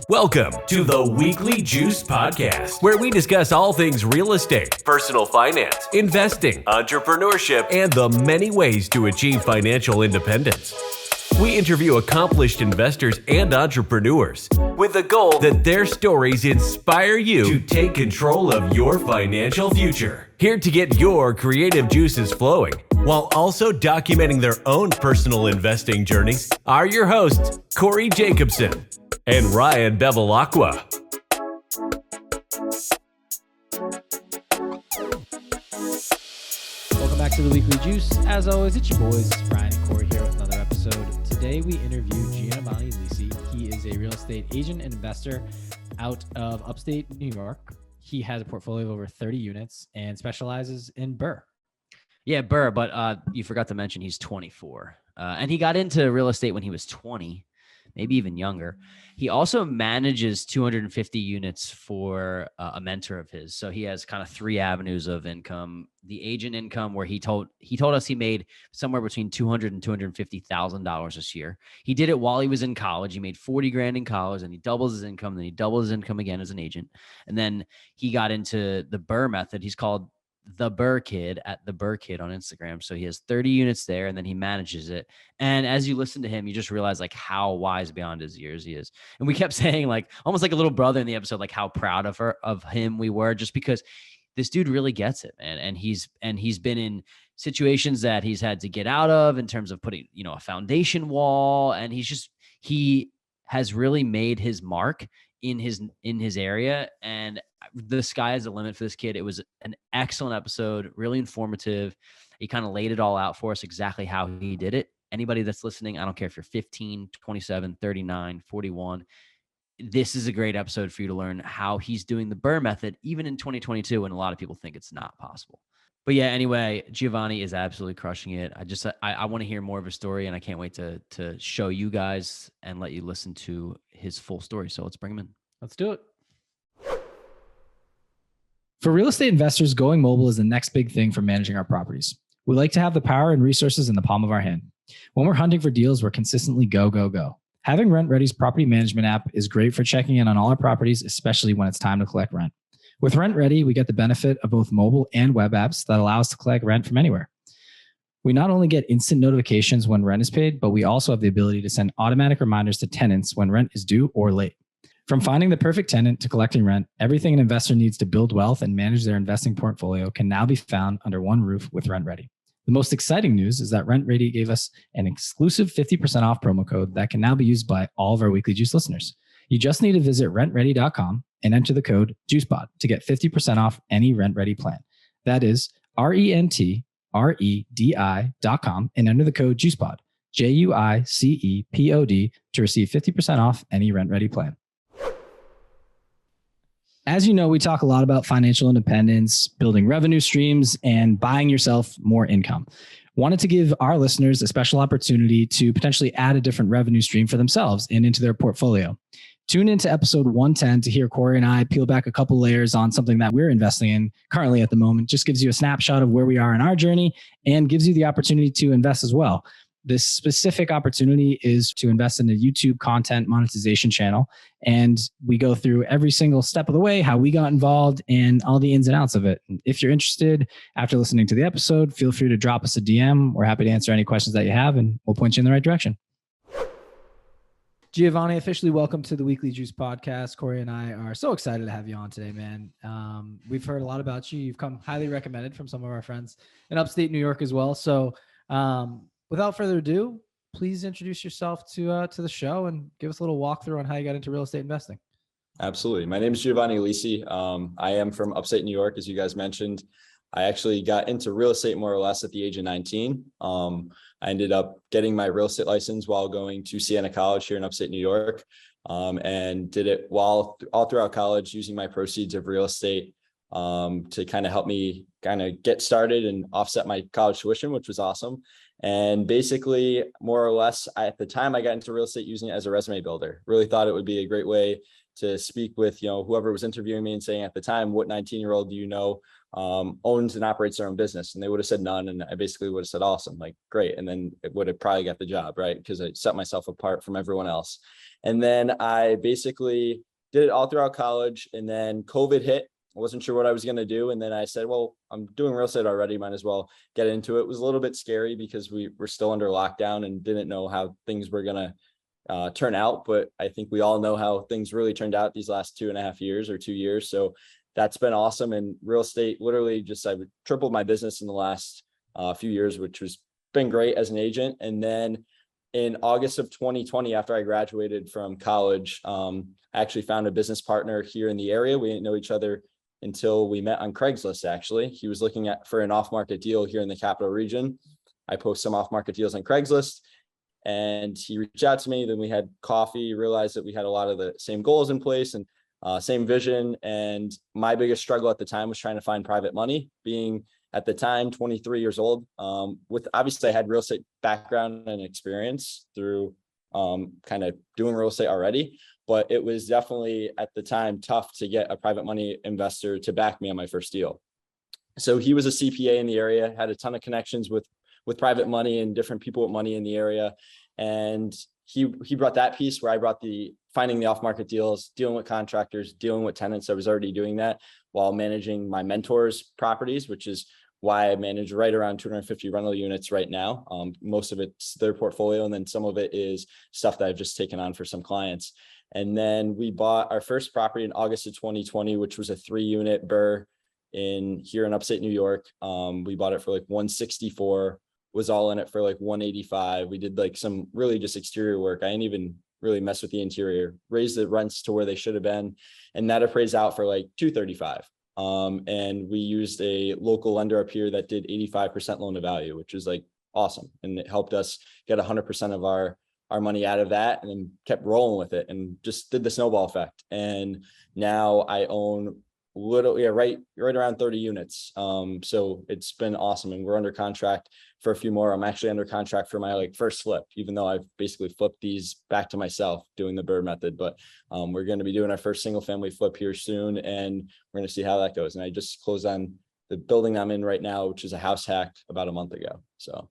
Welcome to the Weekly Juice Podcast, where we discuss all things real estate, personal finance, investing, entrepreneurship, and the many ways to achieve financial independence. We interview accomplished investors and entrepreneurs with the goal that their stories inspire you to take control of your financial future. Here to get your creative juices flowing, while also documenting their own personal investing journeys, are your hosts, Corey Jacobson and Ryan Bevilacqua. Welcome back to the Weekly Juice. As always, it's your boys, Ryan and Corey, here with another episode. Today we interview Giovanni Lisi. He is a real estate agent and investor out of upstate New York. He has a portfolio of over 30 units and specializes in BRRRR. Yeah, BRRRR, but you forgot to mention he's 24. And he got into real estate when he was 20, maybe even younger. He also manages 250 units for a mentor of his. So he has kind of three avenues of income. The agent income, where he told us he made somewhere between $200,000 and $250,000 this year. He did it while he was in college. He made 40 grand in college, and he doubles his income. Then he doubles his income again as an agent. And then he got into the BRRRR method. He's called the BRRRR Kid at the BRRRR Kid on Instagram. So he has 30 units there, and then he manages it. And as you listen to him, you just realize like how wise beyond his years he is. And we kept saying, like, almost like a little brother in the episode, like how proud of him we were, just because this dude really gets it, man. And he's been in situations that he's had to get out of in terms of putting, a foundation wall. And he has really made his mark in his area, and the sky is the limit for this kid. It was an excellent episode, really informative. He kind of laid it all out for us, exactly how he did it. Anybody that's listening, I don't care if you're 15, 27, 39, 41, this is a great episode for you to learn how he's doing the BRRRR method, even in 2022, when a lot of people think it's not possible. But yeah, anyway, Giovanni is absolutely crushing it. I want to hear more of his story, and I can't wait to show you guys and let you listen to his full story. So let's bring him in. Let's do it. For real estate investors, going mobile is the next big thing for managing our properties. We like to have the power and resources in the palm of our hand. When we're hunting for deals, we're consistently go, go, go. Having RentReady's property management app is great for checking in on all our properties, especially when it's time to collect rent. With RentReady, we get the benefit of both mobile and web apps that allow us to collect rent from anywhere. We not only get instant notifications when rent is paid, but we also have the ability to send automatic reminders to tenants when rent is due or late. From finding the perfect tenant to collecting rent, everything an investor needs to build wealth and manage their investing portfolio can now be found under one roof with RentReady. The most exciting news is that RentReady gave us an exclusive 50% off promo code that can now be used by all of our Weekly Juice listeners. You just need to visit rentready.com and enter the code JUICEPOD to get 50% off any RentReady plan. That is RentReady.com and enter the code JUICEPOD, JUICEPOD, to receive 50% off any RentReady plan. As you know, we talk a lot about financial independence, building revenue streams, and buying yourself more income. Wanted to give our listeners a special opportunity to potentially add a different revenue stream for themselves and into their portfolio. Tune into episode 110 to hear Corey and I peel back a couple layers on something that we're investing in currently at the moment. Just gives you a snapshot of where we are in our journey and gives you the opportunity to invest as well. This specific opportunity is to invest in a YouTube content monetization channel. And we go through every single step of the way, how we got involved and all the ins and outs of it. If you're interested, after listening to the episode, feel free to drop us a DM. We're happy to answer any questions that you have, and we'll point you in the right direction. Giovanni, officially welcome to the Weekly Juice Podcast. Corey and I are so excited to have you on today, man. We've heard a lot about you. You've come highly recommended from some of our friends in upstate New York as well. So, without further ado, please introduce yourself to the show and give us a little walkthrough on how you got into real estate investing. Absolutely. My name is Giovanni Lisi. I am from upstate New York, as you guys mentioned. I actually got into real estate more or less at the age of 19. I ended up getting my real estate license while going to Siena College here in upstate New York, and did it all throughout college using my proceeds of real estate to kind of help me kind of get started and offset my college tuition, which was awesome. And basically, more or less, at the time I got into real estate using it as a resume builder. Really thought it would be a great way to speak with, whoever was interviewing me and saying at the time, what 19-year-old do you know owns and operates their own business? And they would have said none. And I basically would have said, awesome, like great. And then it would have probably got the job, right? Because I set myself apart from everyone else. And then I basically did it all throughout college. And then COVID hit. I wasn't sure what I was going to do. And then I said, well, I'm doing real estate already. Might as well get into it. It was a little bit scary because we were still under lockdown and didn't know how things were going to turn out. But I think we all know how things really turned out these last 2.5 years or 2 years. So that's been awesome. And real estate, literally just, I tripled my business in the last few years, which has been great as an agent. And then in August of 2020, after I graduated from college, I actually found a business partner here in the area. We didn't know each other until we met on Craigslist. Actually, he was looking for an off-market deal here in the capital region. I post some off-market deals on Craigslist, and he reached out to me. Then we had coffee, realized that we had a lot of the same goals in place and same vision. And my biggest struggle at the time was trying to find private money, being at the time 23 years old. With obviously I had real estate background and experience through kind of doing real estate already, but it was definitely at the time tough to get a private money investor to back me on my first deal. So he was a CPA in the area, had a ton of connections with private money and different people with money in the area. And he brought that piece where I brought the finding the off-market deals, dealing with contractors, dealing with tenants. I was already doing that while managing my mentors' properties, which is why I manage right around 250 rental units right now. Most of it's their portfolio, and then some of it is stuff that I've just taken on for some clients. And then we bought our first property in August of 2020, which was a 3-unit BRRRR here in upstate New York. We bought it for like 164, was all in it for like 185. We did like some really just exterior work. I didn't even really mess with the interior, raised the rents to where they should have been. And that appraised out for like 235. And we used a local lender up here that did 85% loan to value, which is like awesome. And it helped us get 100% of our money out of that, and then kept rolling with it and just did the snowball effect. And now I own literally right around 30 units. So it's been awesome. And we're under contract for a few more. I'm actually under contract for my first flip, even though I've basically flipped these back to myself doing the BRRRR method. But we're going to be doing our first single family flip here soon, and we're going to see how that goes. And I just closed on the building I'm in right now, which is a house hack, about a month ago. So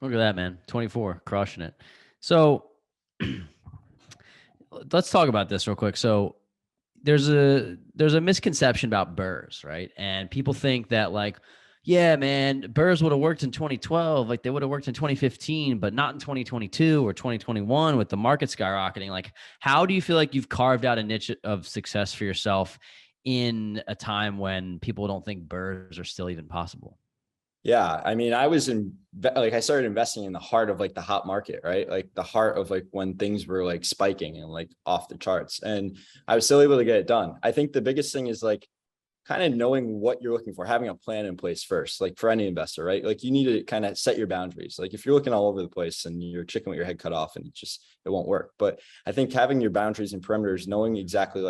look at that, man. 24, crushing it. So let's talk about this real quick. So there's a misconception about BRRRRs, right? And people think that yeah, man, BRRRRs would have worked in 2012, like they would have worked in 2015, but not in 2022 or 2021 with the market skyrocketing. How do you feel like you've carved out a niche of success for yourself in a time when people don't think BRRRRs are still even possible? Yeah, I mean, I started investing in the heart of the hot market, right? Like the heart of when things were spiking and off the charts, and I was still able to get it done. I think the biggest thing is kind of knowing what you're looking for, having a plan in place first, for any investor, right? You need to kind of set your boundaries. If you're looking all over the place and you're chicken with your head cut off, and it won't work. But I think having your boundaries and perimeters, knowing exactly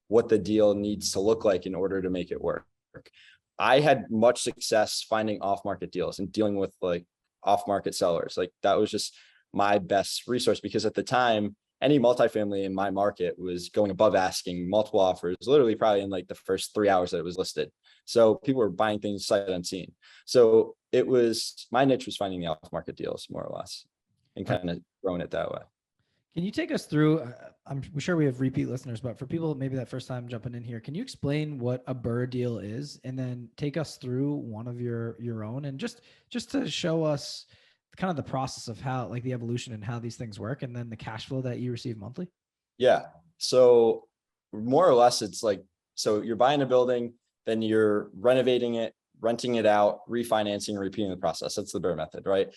what the deal needs to look like in order to make it work. I had much success finding off-market deals and dealing with off-market sellers. That was just my best resource, because at the time, any multifamily in my market was going above asking, multiple offers, literally probably in the first 3 hours that it was listed. So people were buying things sight unseen. So my niche was finding the off-market deals, more or less, and kind of growing it that way. Can you take us through, I'm sure we have repeat listeners, but for people maybe that first time jumping in here, can you explain what a BRRRR deal is, and then take us through one of your own, and just to show us kind of the process of how, the evolution and how these things work, and then the cash flow that you receive monthly? Yeah. So more or less, it's so you're buying a building, then you're renovating it, renting it out, refinancing, repeating the process. That's the BRRRR method, right?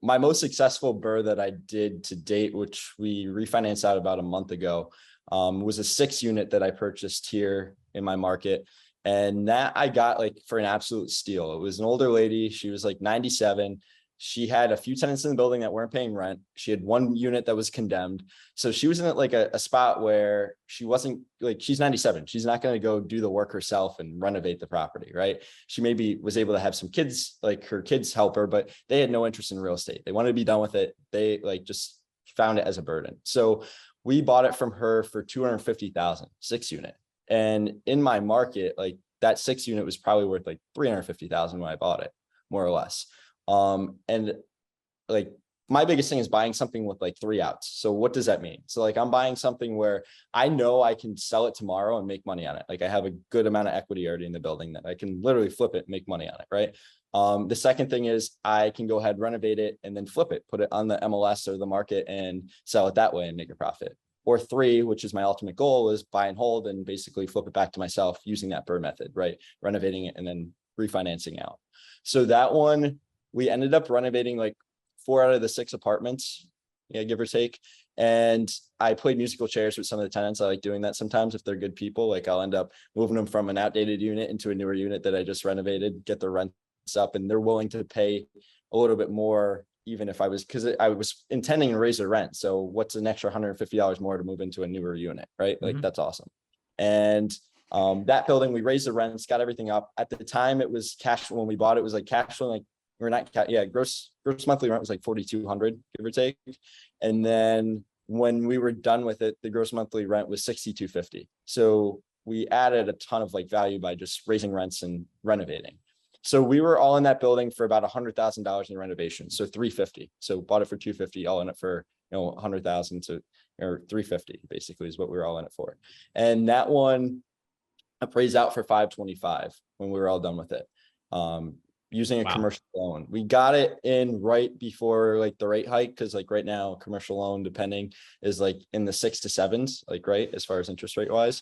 My most successful BRRRR that I did to date, which we refinanced out about a month ago, was a 6-unit that I purchased here in my market. And that I got for an absolute steal. It was an older lady. She was 97. She had a few tenants in the building that weren't paying rent. She had 1 unit that was condemned. So she was in a spot where she wasn't she's 97. She's not going to go do the work herself and renovate the property, right? She maybe was able to have some kids, her kids help her, but they had no interest in real estate. They wanted to be done with it. They just found it as a burden. So we bought it from her for $250,000, 6-unit. And in my market, that 6 unit was probably worth like 350,000 when I bought it, more or less. And like my biggest thing is buying something with like 3 outs. So what does that mean? So like I'm buying something where I know I can sell it tomorrow and make money on it. Like I have a good amount of equity already in the building that I can literally flip it and make money on it, right? The second thing is I can go ahead, renovate it, and then flip it, put it on the MLS or the market and sell it that way and make a profit. Or 3, which is my ultimate goal, is buy and hold and basically flip it back to myself using that BRRRR method, right? Renovating it and then refinancing out. So that one, we ended up renovating like 4 out of the 6 apartments, yeah, give or take. And I played musical chairs with some of the tenants. I like doing that sometimes if they're good people. Like I'll end up moving them from an outdated unit into a newer unit that I just renovated, get the rents up, and they're willing to pay a little bit more, even if I was, because I was intending to raise the rent. So what's an extra $150 more to move into a newer unit, right? Like that's awesome. And that building, we raised the rents, got everything up. At the time, it was cash when we bought it, was like cash flow, like we're not, gross monthly rent was like 4,200, give or take. And then when we were done with it, the gross monthly rent was 6,250. So we added a ton of like value by just raising rents and renovating. So we were all in that building for about $100,000 in renovation. So 350. So bought it for 250, all in it for, 100,000 to, or 350 basically is what we were all in it for. And that one appraised out for 525 when we were all done with it. Using a commercial loan. We got it in right before like the rate hike, because like right now commercial loan depending is like in the 6 to 7s, like right as far as interest rate wise.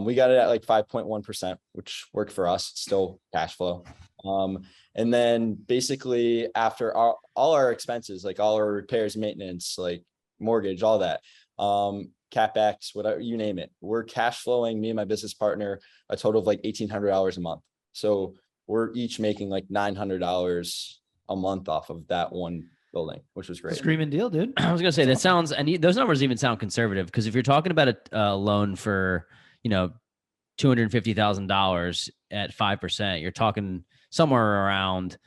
We got it at like 5.1%, which worked for us. It's still cash flow. And then basically after all our expenses, like all our repairs, maintenance, like mortgage, all that, CapEx, whatever, you name it, we're cash flowing, me and my business partner, a total of like $1,800 a month. So we're each making like $900 a month off of that one building, which was great. Screaming deal, dude. I was gonna say that sounds, and those numbers even sound conservative, because if you're talking about a loan for $250,000 at 5%, you're talking somewhere around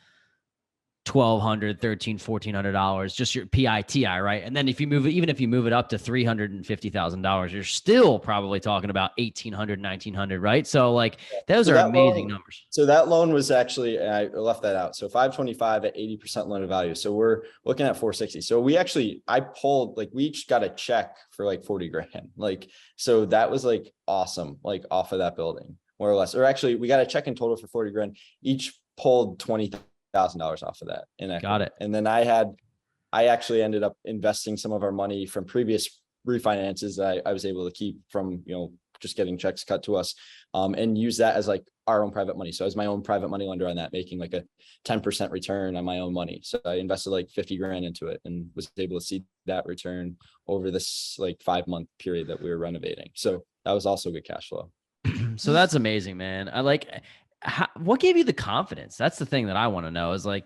$1,200, $1,300, $1,400, just your PITI, right? And then if you move it, even if you move it up to $350,000, you're still probably talking about $1,800, $1,900, right? So like those are amazing numbers. So that loan was actually, I left that out. So 525 at 80% loan to value. So we're looking at 460. So I pulled, like we each got a check for like 40 grand. Like, so that was like awesome, like off of that building, more or less. Or actually we got a check in total for 40 grand. Each pulled $20,000 off of that. Got it. And then I actually ended up investing some of our money from previous refinances that I was able to keep from, just getting checks cut to us, and use that as like our own private money. So as my own private money lender on that, making like a 10% return on my own money. So I invested like 50 grand into it and was able to see that return over this like 5-month period that we were renovating. So that was also good cash flow. So that's amazing, man. I like, what gave you the confidence? That's the thing that I want to know, is like,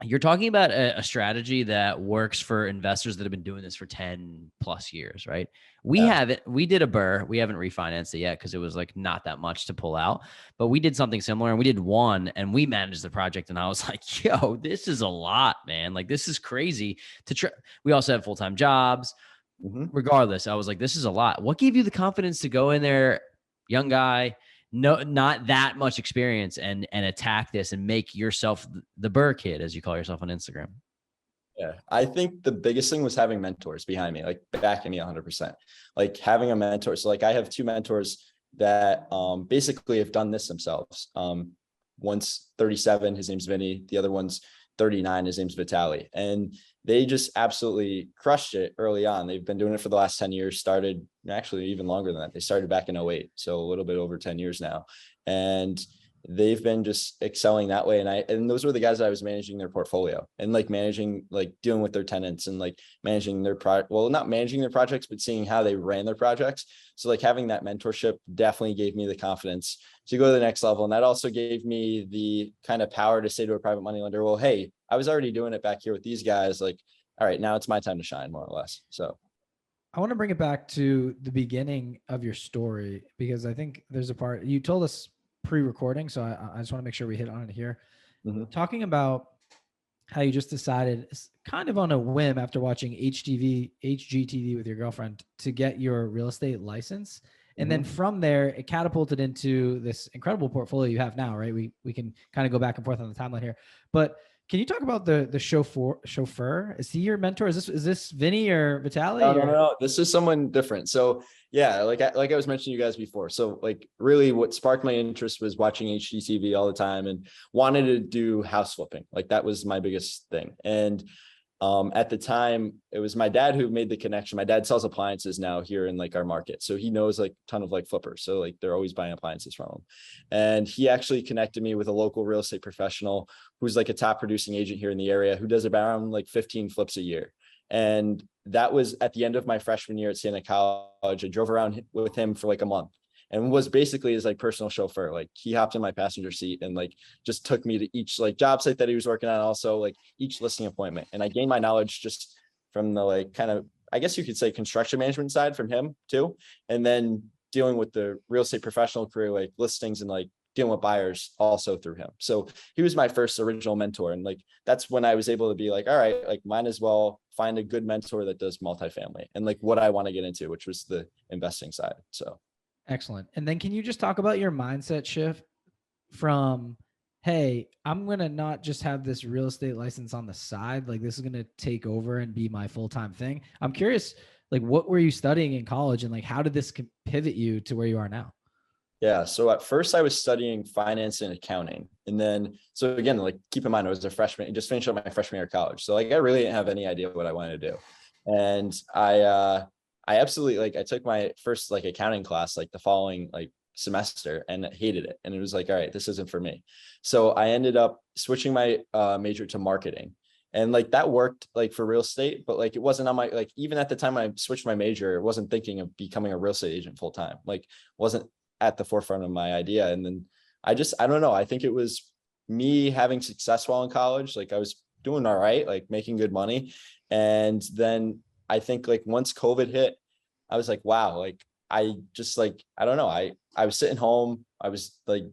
you're talking about a strategy that works for investors that have been doing this for 10 plus years, right? We did a BRRRR. We haven't refinanced it yet because it was like not that much to pull out, but we did something similar, and we did one, and we managed the project. And I was like, yo, this is a lot, man. Like, this is crazy to try. We also have full-time jobs. Regardless, I was like, this is a lot. What gave you the confidence to go in there, young guy, no, not that much experience, and attack this and make yourself the BRRRR kid, as you call yourself on Instagram? Yeah, I think the biggest thing was having mentors behind me, like backing me 100%, like having a mentor. So like I have 2 mentors that basically have done this themselves. One's 37, his name's Vinny. The other one's 39, his name's Vitaly. And they just absolutely crushed it early on. They've been doing it for the last 10 years, started actually even longer than that. They started back in 08. So a little bit over 10 years now. And they've been just excelling that way. And those were the guys that I was managing their portfolio and like managing, like dealing with their tenants and like managing their not managing their projects, but seeing how they ran their projects. So like having that mentorship definitely gave me the confidence to go to the next level. And that also gave me the kind of power to say to a private money lender, well, hey, I was already doing it back here with these guys. Like, all right, now it's my time to shine, more or less. So I want to bring it back to the beginning of your story, because I think there's a part you told us pre-recording. So I just want to make sure we hit on it here. Talking about how you just decided kind of on a whim after watching HGTV with your girlfriend to get your real estate license. And then from there, it catapulted into this incredible portfolio you have now, right? We can kind of go back and forth on the timeline here, but can you talk about the chauffeur? Is he your mentor? Is this Vinny or Vitaly? No. This is someone different. So yeah, like I was mentioning you guys before. So like really what sparked my interest was watching HGTV all the time and wanted to do house flipping. Like that was my biggest thing. And at the time it was my dad who made the connection. My dad sells appliances now here in like our market. So he knows like a ton of like flippers. So like they're always buying appliances from him. And he actually connected me with a local real estate professional who's like a top producing agent here in the area who does around like 15 flips a year. And that was at the end of my freshman year at Santa College. I drove around with him for like a month and was basically his like personal chauffeur. Like he hopped in my passenger seat and like just took me to each like job site that he was working on, also like each listing appointment. And I gained my knowledge just from the like kind of, I guess you could say, construction management side from him too. And then dealing with the real estate professional career, like listings and like dealing with buyers also through him. So he was my first original mentor. And like, that's when I was able to be like, all right, like might as well find a good mentor that does multifamily and like what I want to get into, which was the investing side. So. Excellent. And then can you just talk about your mindset shift from, hey, I'm going to not just have this real estate license on the side, like this is going to take over and be my full-time thing. I'm curious, like what were you studying in college and like how did this pivot you to where you are now? Yeah. So at first I was studying finance and accounting. And then, so again, like keep in mind, I was a freshman, just finished up my freshman year of college. So like, I really didn't have any idea what I wanted to do. And I absolutely, like, I took my first like accounting class, like the following like semester and hated it. And it was like, all right, this isn't for me. So I ended up switching my major to marketing. And like that worked like for real estate, but like it wasn't on my, like even at the time I switched my major, I wasn't thinking of becoming a real estate agent full time. Like wasn't at the forefront of my idea. And then I don't know. I think it was me having success while in college. Like I was doing all right, like making good money. And then I think like once COVID hit, I was like, wow, like I just like, I don't know. I was sitting home. I was like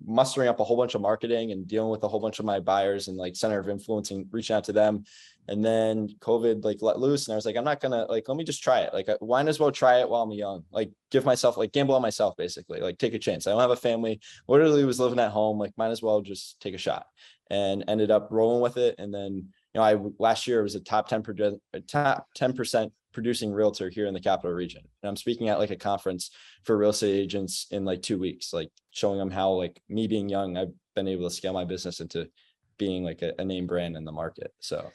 mustering up a whole bunch of marketing and dealing with a whole bunch of my buyers and like center of influence and reaching out to them. And then COVID like let loose and I was like, I'm not gonna like, let me just try it. Like, why not as well try it while I'm young, like give myself, like gamble on myself, basically, like take a chance. I don't have a family, literally was living at home, like might as well just take a shot, and ended up rolling with it. And then, last year was a top 10% producing realtor here in the capital region. And I'm speaking at like a conference for real estate agents in like 2 weeks, like showing them how like me being young, I've been able to scale my business into being like a name brand in the market. So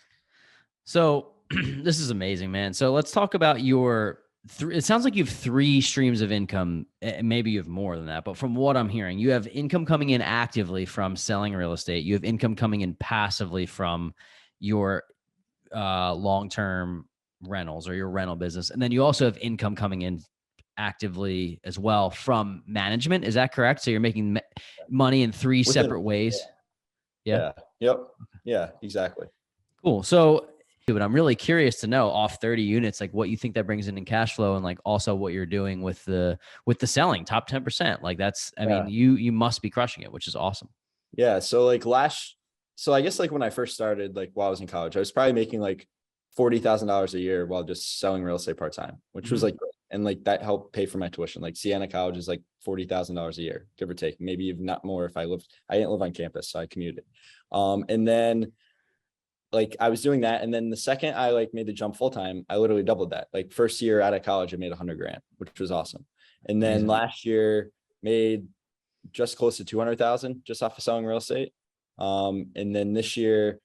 this is amazing, man. So let's talk about your, it sounds like you have 3 streams of income. Maybe you have more than that, but from what I'm hearing, you have income coming in actively from selling real estate. You have income coming in passively from your long-term rentals or your rental business. And then you also have income coming in actively as well from management. Is that correct? So you're making money in 3 separate ways. Yeah. Yep. Yeah, exactly. Cool. So, but I'm really curious to know off 30 units, like what you think that brings in cash flow, and like also what you're doing with the selling top 10%. Like that's, I mean, you must be crushing it, which is awesome. Yeah. So like so I guess like when I first started, like while I was in college, I was probably making like $40,000 a year while just selling real estate part-time, which was like, and like that helped pay for my tuition. Like Siena College is like $40,000 a year, give or take, maybe even not more if I didn't live on campus, so I commuted. And then like I was doing that. And then the second I like made the jump full-time, I literally doubled that. Like first year out of college, I made $100,000, which was awesome. And then last year made just close to 200,000 just off of selling real estate. And then this year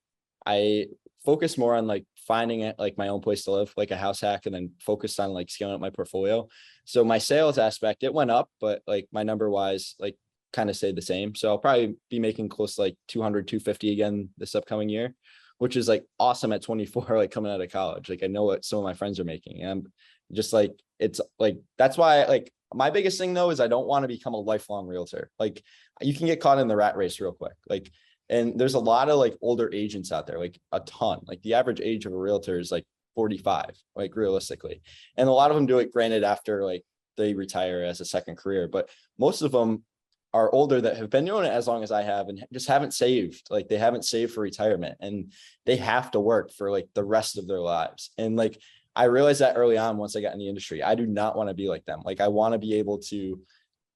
I focused more on like finding it like my own place to live, like a house hack, and then focused on like scaling up my portfolio. So my sales aspect, it went up, but like my number wise, like kind of stayed the same. So I'll probably be making close to like 200, 250 again this upcoming year, which is like awesome at 24, like coming out of college. Like I know what some of my friends are making. And I'm just like, it's like, that's why like my biggest thing though, is I don't want to become a lifelong realtor. Like you can get caught in the rat race real quick. Like, and there's a lot of like older agents out there, like a ton. Like the average age of a realtor is like 45, like realistically. And a lot of them do it, granted, after like they retire as a second career, but most of them are older that have been doing it as long as I have and just haven't saved. Like they haven't saved for retirement and they have to work for like the rest of their lives. And like, I realized that early on, once I got in the industry, I do not want to be like them. Like I want to be able to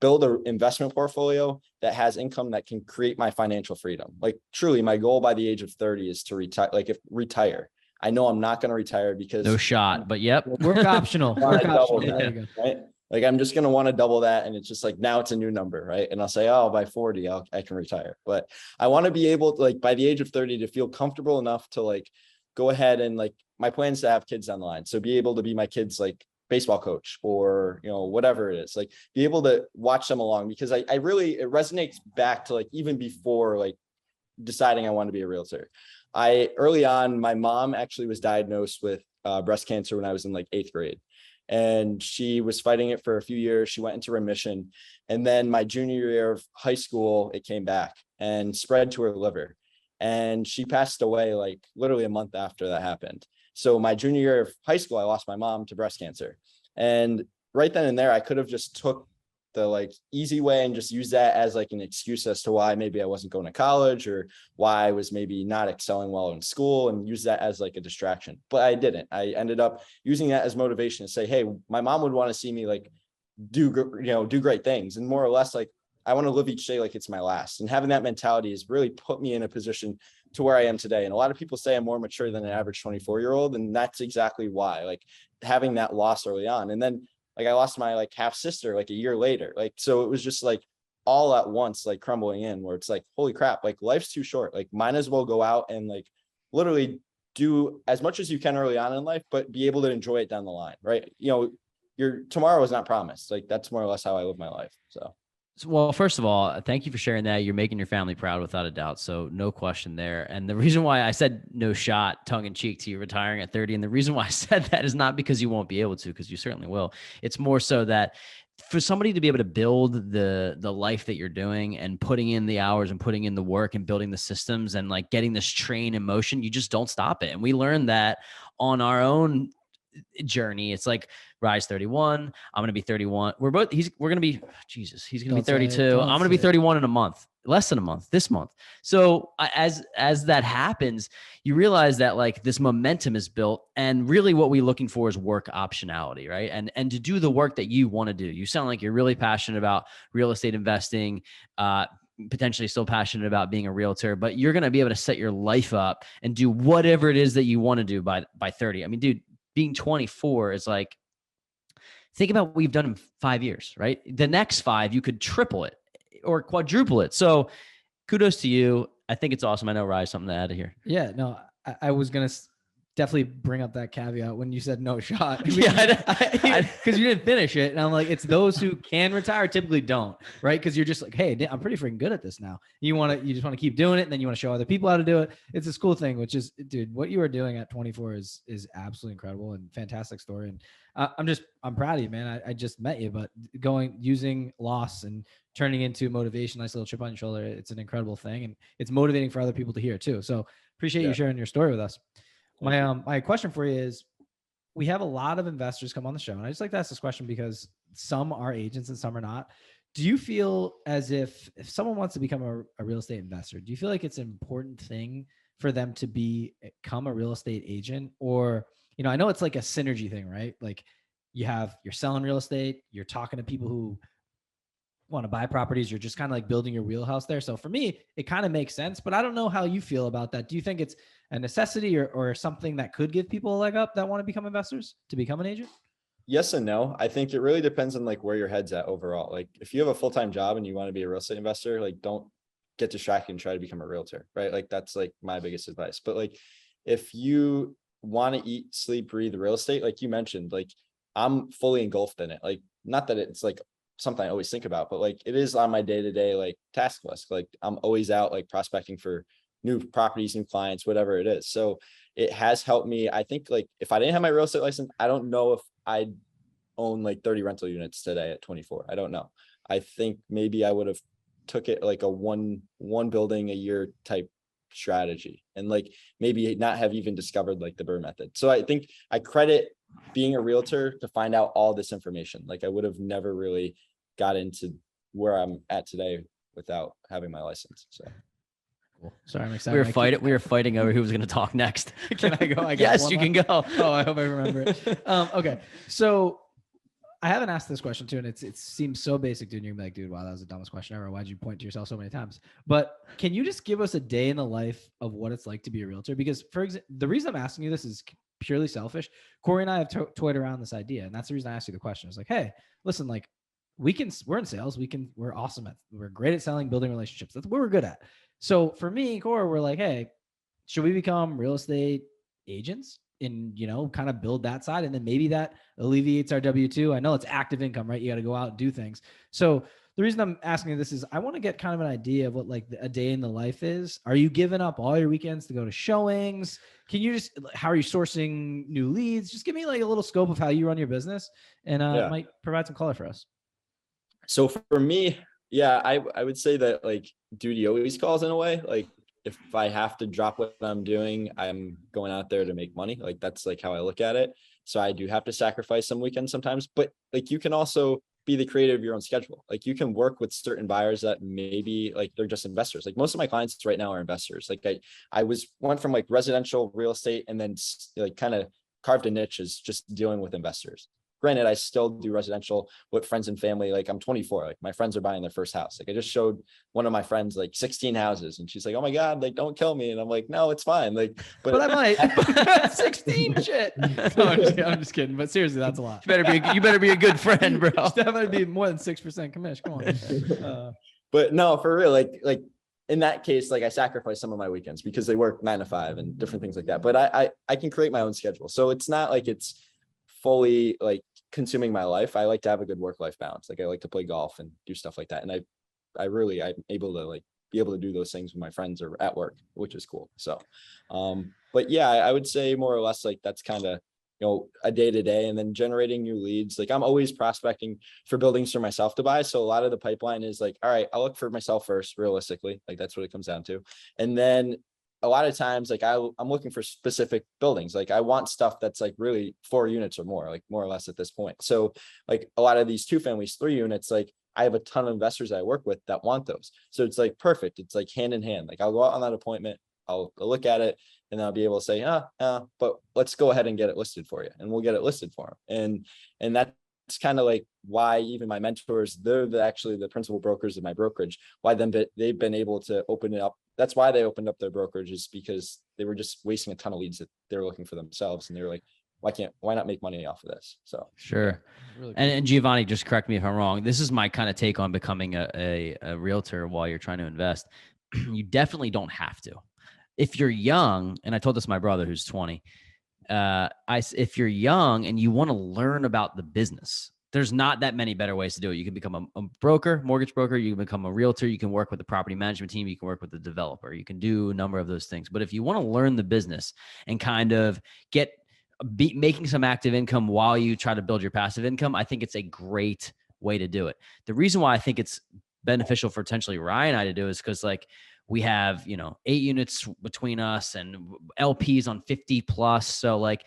build an investment portfolio that has income that can create my financial freedom. Like truly my goal by the age of 30 is to retire. Like if retire, I know I'm not going to retire because No shot, but yep. Work optional. Wanna Work double optional. that, There you go. right? Like I'm just going to want to double that. And it's just like, now it's a new number, right? And I'll say, oh, by 40, I can retire. But I want to be able to, like, by the age of 30 to feel comfortable enough to like, go ahead and like, my plan is to have kids down the line. So be able to be my kids, like baseball coach or, you know, whatever it is, like be able to watch them along, because I really, it resonates back to like, even before like deciding I want to be a realtor. Early on, my mom actually was diagnosed with breast cancer when I was in like 8th grade. And she was fighting it for a few years. She went into remission. And then my junior year of high school, it came back and spread to her liver. And she passed away like literally a month after that happened. So my junior year of high school, I lost my mom to breast cancer. And right then and there, I could have just took the like easy way and just use that as like an excuse as to why maybe I wasn't going to college or why I was maybe not excelling well in school, and use that as like a distraction. But I didn't. I ended up using that as motivation to say, hey, my mom would want to see me like do great things, and more or less like I want to live each day like it's my last. And having that mentality has really put me in a position to where I am today. And a lot of people say I'm more mature than an average 24-year-old. And that's exactly why, like having that loss early on. And then like I lost my like half sister like a year later. Like, so it was just like all at once, like crumbling in, where it's like, holy crap, like life's too short. Like might as well go out and like literally do as much as you can early on in life, but be able to enjoy it down the line. Right. You know, your tomorrow is not promised. Like that's more or less how I live my life. So. Well, first of all, thank you for sharing that. You're making your family proud without a doubt. So no question there. And the reason why I said no shot tongue in cheek to you retiring at 30. And the reason why I said that is not because you won't be able to, because you certainly will. It's more so that for somebody to be able to build the life that you're doing and putting in the hours and putting in the work and building the systems and like getting this train in motion, you just don't stop it. And we learned that on our own journey. It's like Rise 31. I'm going to be 31. We're going to be, Jesus, he's going to be 32. I'm going to be 31 in a month, less than a month, this month. So as that happens, you realize that like this momentum is built, and really what we're looking for is work optionality, right? And to do the work that you want to do. You sound like you're really passionate about real estate investing, potentially still passionate about being a realtor, but you're going to be able to set your life up and do whatever it is that you want to do by 30. I mean, dude, being 24 is like, think about what you've done in 5 years, right? The next 5, you could triple it or quadruple it. So kudos to you. I think it's awesome. I know Rye, something to add here. Yeah, no, I was going to definitely bring up that caveat when you said no shot. Yeah, because you didn't finish it. And I'm like, it's those who can retire typically don't, right? Because you're just like, hey, I'm pretty freaking good at this now. You just want to keep doing it, and then you want to show other people how to do it. It's this cool thing, which is, dude, what you are doing at 24 is absolutely incredible and fantastic story. And I'm proud of you, man. I just met you, but using loss and turning into motivation, nice little chip on your shoulder, it's an incredible thing, and it's motivating for other people to hear too. So appreciate you sharing your story with us. My question for you is, we have a lot of investors come on the show, and I just like to ask this question because some are agents and some are not. Do you feel as if someone wants to become a real estate investor, do you feel like it's an important thing for them to become a real estate agent? Or, I know it's like a synergy thing, right? Like you're selling real estate, you're talking to people who want to buy properties, you're just kind of like building your wheelhouse there. So for me, it kind of makes sense, but I don't know how you feel about that. Do you think it's a necessity or something that could give people a leg up that want to become investors to become an agent? Yes and no. I think it really depends on like where your head's at overall. Like if you have a full-time job and you want to be a real estate investor, like don't get distracted and try to become a realtor, right? Like that's like my biggest advice. But like if you want to eat, sleep, breathe real estate, like you mentioned, like I'm fully engulfed in it. Like not that it's like something I always think about, but like it is on my day-to-day like task list. Like I'm always out like prospecting for new properties and clients, whatever it is. So it has helped me. I think like if I didn't have my real estate license, I don't know if I'd own like 30 rental units today at 24. I don't know. I think maybe I would have took it like a one building a year type strategy, and like maybe not have even discovered like the BRRRR method. So I think I credit being a realtor to find out all this information. Like I would have never really got into where I'm at today without having my license. So Cool. Sorry, I'm excited. We were fighting over who was going to talk next. Can I go? Yes, you can go. Oh, I hope I remember it. Okay. So I haven't asked this question too, and it seems so basic, dude. You're gonna be like, dude, wow, that was the dumbest question ever. Why'd you point to yourself so many times? But can you just give us a day in the life of what it's like to be a realtor? Because for example, the reason I'm asking you this is purely selfish. Corey and I have toyed around this idea, and that's the reason I asked you the question. It's like, hey, listen, like we're in sales. We're awesome we're great at selling, building relationships. That's what we're good at. So for me and Corey, we're like, hey, should we become real estate agents and, kind of build that side? And then maybe that alleviates our W-2. I know it's active income, right? You got to go out and do things. So the reason I'm asking you this is I want to get kind of an idea of what like a day in the life is. Are you giving up all your weekends to go to showings? Can you how are you sourcing new leads? Just give me like a little scope of how you run your business, and it might provide some color for us. So for me, yeah, I would say that like duty always calls in a way. Like if I have to drop what I'm doing, I'm going out there to make money. Like that's like how I look at it. So I do have to sacrifice some weekends sometimes, but like you can also be the creator of your own schedule. Like you can work with certain buyers that maybe like they're just investors. Like most of my clients right now are investors. Like I went from like residential real estate and then like kind of carved a niche as just dealing with investors. Granted, I still do residential with friends and family. Like I'm 24, like my friends are buying their first house. Like I just showed one of my friends like 16 houses and she's like, oh my God, like don't kill me. And I'm like, no, it's fine. Like, but I might 16 shit. No, I'm just kidding. But seriously, that's a lot. You better be a good friend, bro. That might be more than 6% commission. Come on. But no, for real, like in that case, like I sacrifice some of my weekends because they work 9 to 5 and different things like that. But I can create my own schedule. So it's not like it's fully like consuming my life. I like to have a good work-life balance. Like I like to play golf and do stuff like that. And I'm able to like be able to do those things with my friends or at work, which is cool. So, but yeah, I would say more or less like that's kind of, a day to day, and then generating new leads. Like I'm always prospecting for buildings for myself to buy. So a lot of the pipeline is like, all right, I'll look for myself first, realistically. Like that's what it comes down to. And then a lot of times, like I'm looking for specific buildings. Like I want stuff that's like really 4 units or more, like more or less at this point. So like a lot of these 2 families, 3 units, like I have a ton of investors I work with that want those. So it's like perfect. It's like hand in hand. Like I'll go out on that appointment, I'll look at it, and I'll be able to say, but let's go ahead and get it listed for you. And we'll get it listed for them. And that's kind of like why even my mentors, they're actually the principal brokers of my brokerage, why they've been able to open it up. That's why they opened up their brokerage, is because they were just wasting a ton of leads that they were looking for themselves. And they were like, why not make money off of this? So sure. Really cool. And Giovanni, just correct me if I'm wrong. This is my kind of take on becoming a realtor while you're trying to invest. You definitely don't have to. If you're young, and I told this to my brother who's 20, if you're young and you want to learn about the business, there's not that many better ways to do it. You can become a broker, mortgage broker. You can become a realtor. You can work with the property management team. You can work with the developer. You can do a number of those things. But if you want to learn the business and kind of making some active income while you try to build your passive income, I think it's a great way to do it. The reason why I think it's beneficial for potentially Ryan and I to do is because like we have, 8 units between us and LPs on 50 plus. So like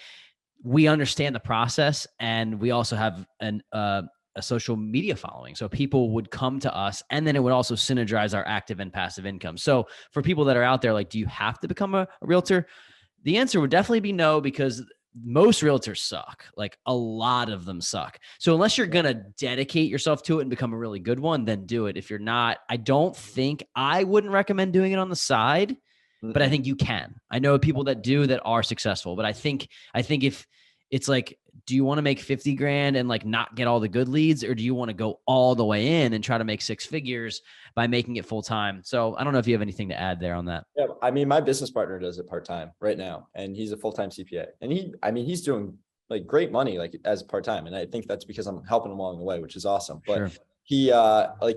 we understand the process, and we also have a social media following. So people would come to us, and then it would also synergize our active and passive income. So for people that are out there, like, do you have to become a realtor? The answer would definitely be no, because most realtors suck. Like a lot of them suck. So unless you're going to dedicate yourself to it and become a really good one, then do it. If you're not, I wouldn't recommend doing it on the side, but I think you can. I know people that do that are successful, but I think if it's like, do you want to make 50 grand and like not get all the good leads, or do you want to go all the way in and try to make 6 figures by making it full time? So I don't know if you have anything to add there on that. Yeah, I mean, my business partner does it part-time right now, and he's a full-time CPA, and he's doing like great money, like as part-time. And I think that's because I'm helping him along the way, which is awesome. But sure.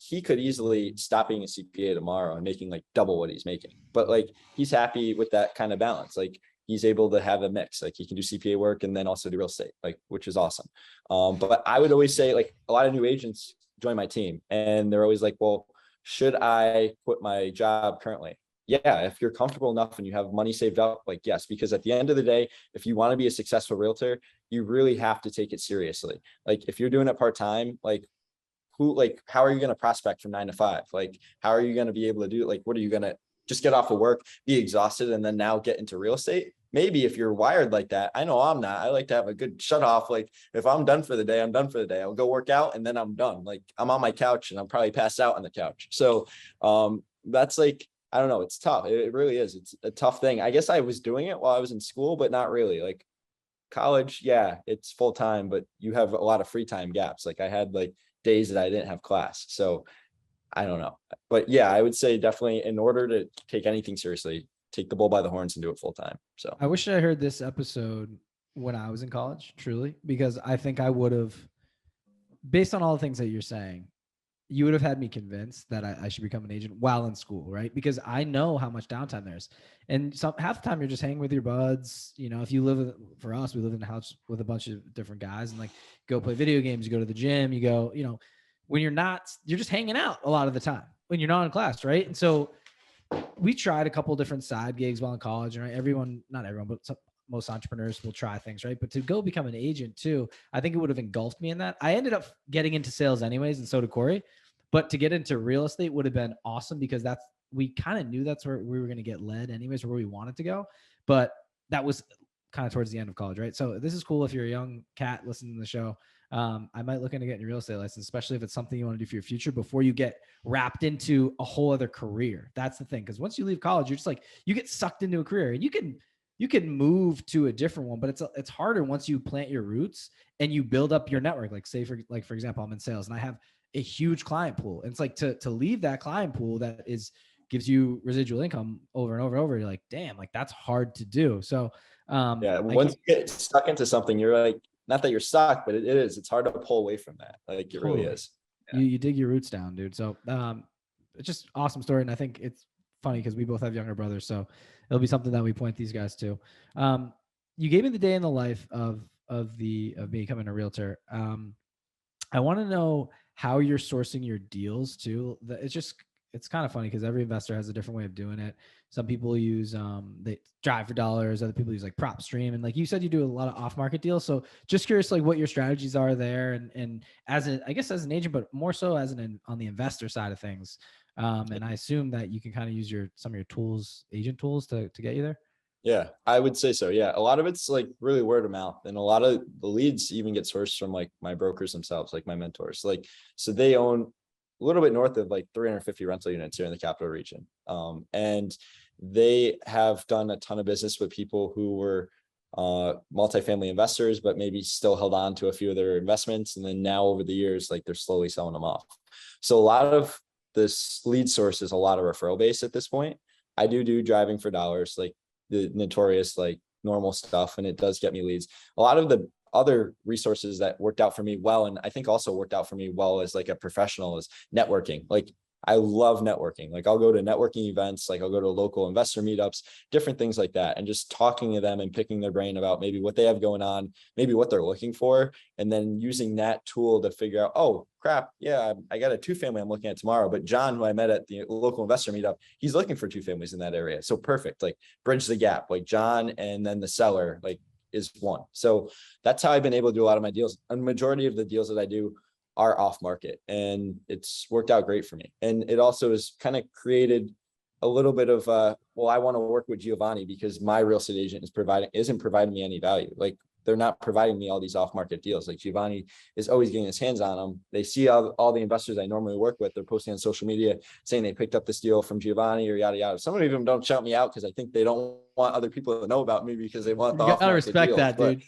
He could easily stop being a CPA tomorrow and making like double what he's making, but like, he's happy with that kind of balance. Like he's able to have a mix, like he can do CPA work and then also do real estate, like, which is awesome. But I would always say, like, a lot of new agents join my team and they're always like, well, should I quit my job currently? Yeah, if you're comfortable enough and you have money saved up, like, yes, because at the end of the day, if you want to be a successful realtor, you really have to take it seriously. Like if you're doing it part-time, how are you going to prospect from 9 to 5? Like, how are you going to be able to do it? Like, what are you going to just get off of work, be exhausted, and then now get into real estate. Maybe if you're wired like that, I know I'm not. I like to have a good shut off. Like if I'm done for the day, I'm done for the day. I'll go work out and then I'm done. Like I'm on my couch and I'll probably pass out on the couch. So that's like, I don't know. It's tough. It really is. It's a tough thing. I guess I was doing it while I was in school, but not really. Like college, yeah, it's full time, but you have a lot of free time gaps. Like I had like days that I didn't have class. So I don't know. But yeah, I would say definitely in order to take anything seriously, take the bull by the horns and do it full time. So I wish I heard this episode when I was in college, truly, because I think I would have, based on all the things that you're saying, you would have had me convinced that I should become an agent while in school, right? Because I know how much downtime there is. And half the time you're just hanging with your buds. You know, if you live for us, we live in a house with a bunch of different guys and like go play video games, you go to the gym, you go, you know, when you're just hanging out a lot of the time when you're not in class, right? And so we tried a couple different side gigs while in college, right? Not everyone, but most entrepreneurs will try things, right? But to go become an agent too, I think it would have engulfed me in that. I ended up getting into sales anyways, and so did Corey. But to get into real estate would have been awesome because we kind of knew that's where we were going to get led anyways, where we wanted to go. But that was kind of towards the end of college, right? So this is cool if you're a young cat listening to the show. I might look into getting your real estate license, especially if it's something you want to do for your future before you get wrapped into a whole other career. That's the thing. Because once you leave college, you're just like, you get sucked into a career and you can move to a different one, but it's harder once you plant your roots and you build up your network. Like say for example, I'm in sales and I have a huge client pool. And it's like to leave that client pool that gives you residual income over and over and over. You're like, damn, like that's hard to do. So yeah, once you get stuck into something, you're like, not that you're stuck, but it's hard to pull away from that. Like it really is. Yeah. You dig your roots down, dude. So it's just awesome story. And I think it's funny because we both have younger brothers. So it'll be something that we point these guys to. You gave me the day in the life of becoming a realtor. I want to know how you're sourcing your deals too. It's kind of funny because every investor has a different way of doing it. Some people use they drive for dollars. Other people use like prop stream. And like you said, you do a lot of off market deals. So just curious, like what your strategies are there, and as an agent, but more so as on the investor side of things. And I assume that you can kind of use some of your tools, agent tools, to get you there. Yeah, I would say so. Yeah, a lot of it's like really word of mouth, and a lot of the leads even get sourced from like my brokers themselves, like my mentors. Like, so they own a little bit north of like 350 rental units here in the capital region, and they have done a ton of business with people who were multifamily investors, but maybe still held on to a few of their investments, and then now over the years, like they're slowly selling them off. So a lot of this lead source is a lot of referral base at this point. I do driving for dollars, like the notorious like normal stuff, and it does get me leads. A lot of the other resources that worked out for me well, and I think also worked out for me well as like a professional, is networking. Like I love networking. Like I'll go to networking events, like I'll go to local investor meetups, different things like that, and just talking to them and picking their brain about maybe what they have going on, maybe what they're looking for, and then using that tool to figure out, oh crap, yeah, I got a 2-family I'm looking at tomorrow, but John, who I met at the local investor meetup, he's looking for 2 families in that area. So perfect, like bridge the gap, like John and then the seller like is one. So that's how I've been able to do a lot of my deals. A majority of the deals that I do are off market, and it's worked out great for me. And it also has kind of created a little bit of well, I want to work with Giovanni because my real estate agent isn't providing me any value. Like they're not providing me all these off market deals. Like Giovanni is always getting his hands on them. They see all the investors I normally work with, they're posting on social media saying they picked up this deal from Giovanni or yada yada. Some of them don't shout me out because I think they don't want other people to know about me because they want the off market deals. You gotta respect that, dude.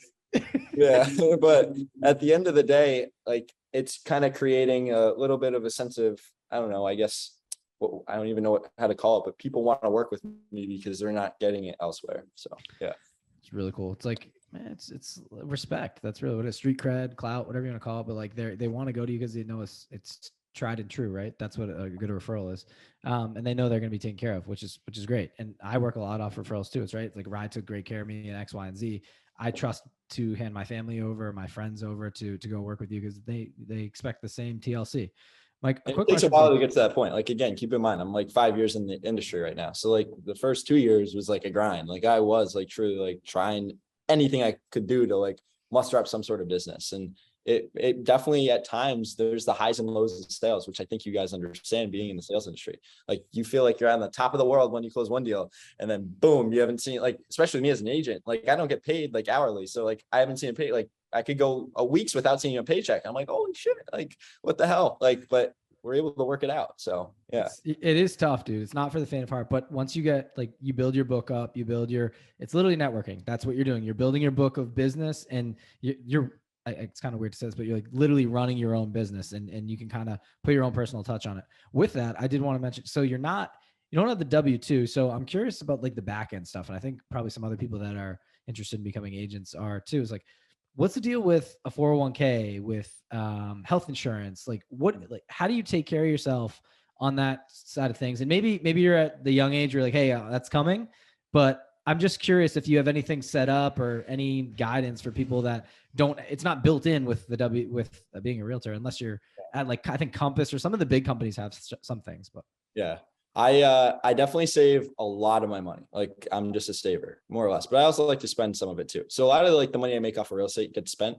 Yeah, but at the end of the day, like it's kind of creating a little bit of a sense of, I don't know, I guess, I don't even know how to call it, but people want to work with me because they're not getting it elsewhere. So yeah, it's really cool. It's like, man, it's respect. That's really what it is. Street cred, clout, whatever you want to call it. But like they want to go to you because they know it's tried and true, right? That's what a good referral is. And they know they're going to be taken care of, which is great. And I work a lot off referrals too. It's right. It's like Ride took great care of me and X, Y, and Z. I trust to hand my family over, my friends over to go work with you because they expect the same TLC. Like it takes a while to get to that point. Like, again, keep in mind, I'm like 5 years in the industry right now. So like the first 2 years was like a grind. Like I was like truly like trying anything I could do to like muster up some sort of business. And it definitely at times there's the highs and lows of sales, which I think you guys understand being in the sales industry. Like you feel like you're on the top of the world when you close one deal, and then boom, you haven't seen, like, especially me as an agent, like I don't get paid like hourly. So like I haven't seen a pay, like I could go a weeks without seeing a paycheck. I'm like, holy shit, like what the hell? Like, but we're able to work it out. So yeah. It is tough, dude. It's not for the faint of heart, but once you get, like, you build your book up, it's literally networking. That's what you're doing. You're building your book of business, and it's kind of weird to say this, but you're like literally running your own business, and you can kind of put your own personal touch on it. With that, I did want to mention, so you don't have the W-2. So I'm curious about like the back end stuff. And I think probably some other people that are interested in becoming agents are too. Is like, what's the deal with a 401k, with health insurance? Like how do you take care of yourself on that side of things? And maybe you're at the young age where you're like, hey, that's coming. But I'm just curious if you have anything set up or any guidance for people that it's not built in with being a realtor, unless you're at, like, I think Compass or some of the big companies have some things, but yeah. I definitely save a lot of my money. Like I'm just a saver, more or less, but I also like to spend some of it too. So a lot of like the money I make off of real estate gets spent,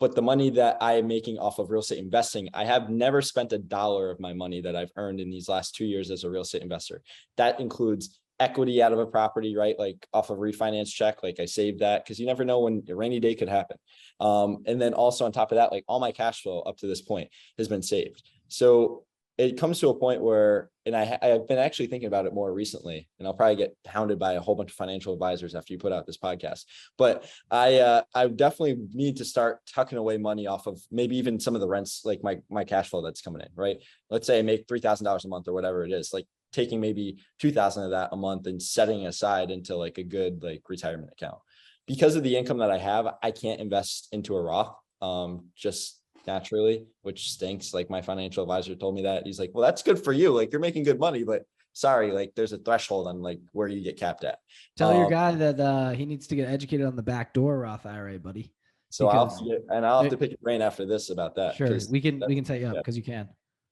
but the money that I am making off of real estate investing, I have never spent $1 of my money that I've earned in these last 2 years as a real estate investor. That includes equity out of a property, right? Like off of refinance check, like I saved that because you never know when a rainy day could happen. And then also on top of that, like all my cash flow up to this point has been saved. So it comes to a point where, and I've been actually thinking about it more recently, and I'll probably get hounded by a whole bunch of financial advisors after you put out this podcast. But I definitely need to start tucking away money off of maybe even some of the rents, like my cash flow that's coming in, right? Let's say I make $3,000 a month or whatever it is, like taking maybe 2,000 of that a month and setting aside into like a good like retirement account. Because of the income that I have, I can't invest into a Roth, just naturally, which stinks. Like my financial advisor told me that. He's like, well, that's good for you. Like you're making good money, but sorry, like there's a threshold on like where you get capped at. Tell your guy that he needs to get educated on the backdoor Roth IRA, buddy. So I'll have to pick your brain after this about that. Sure, we can set you up because you can.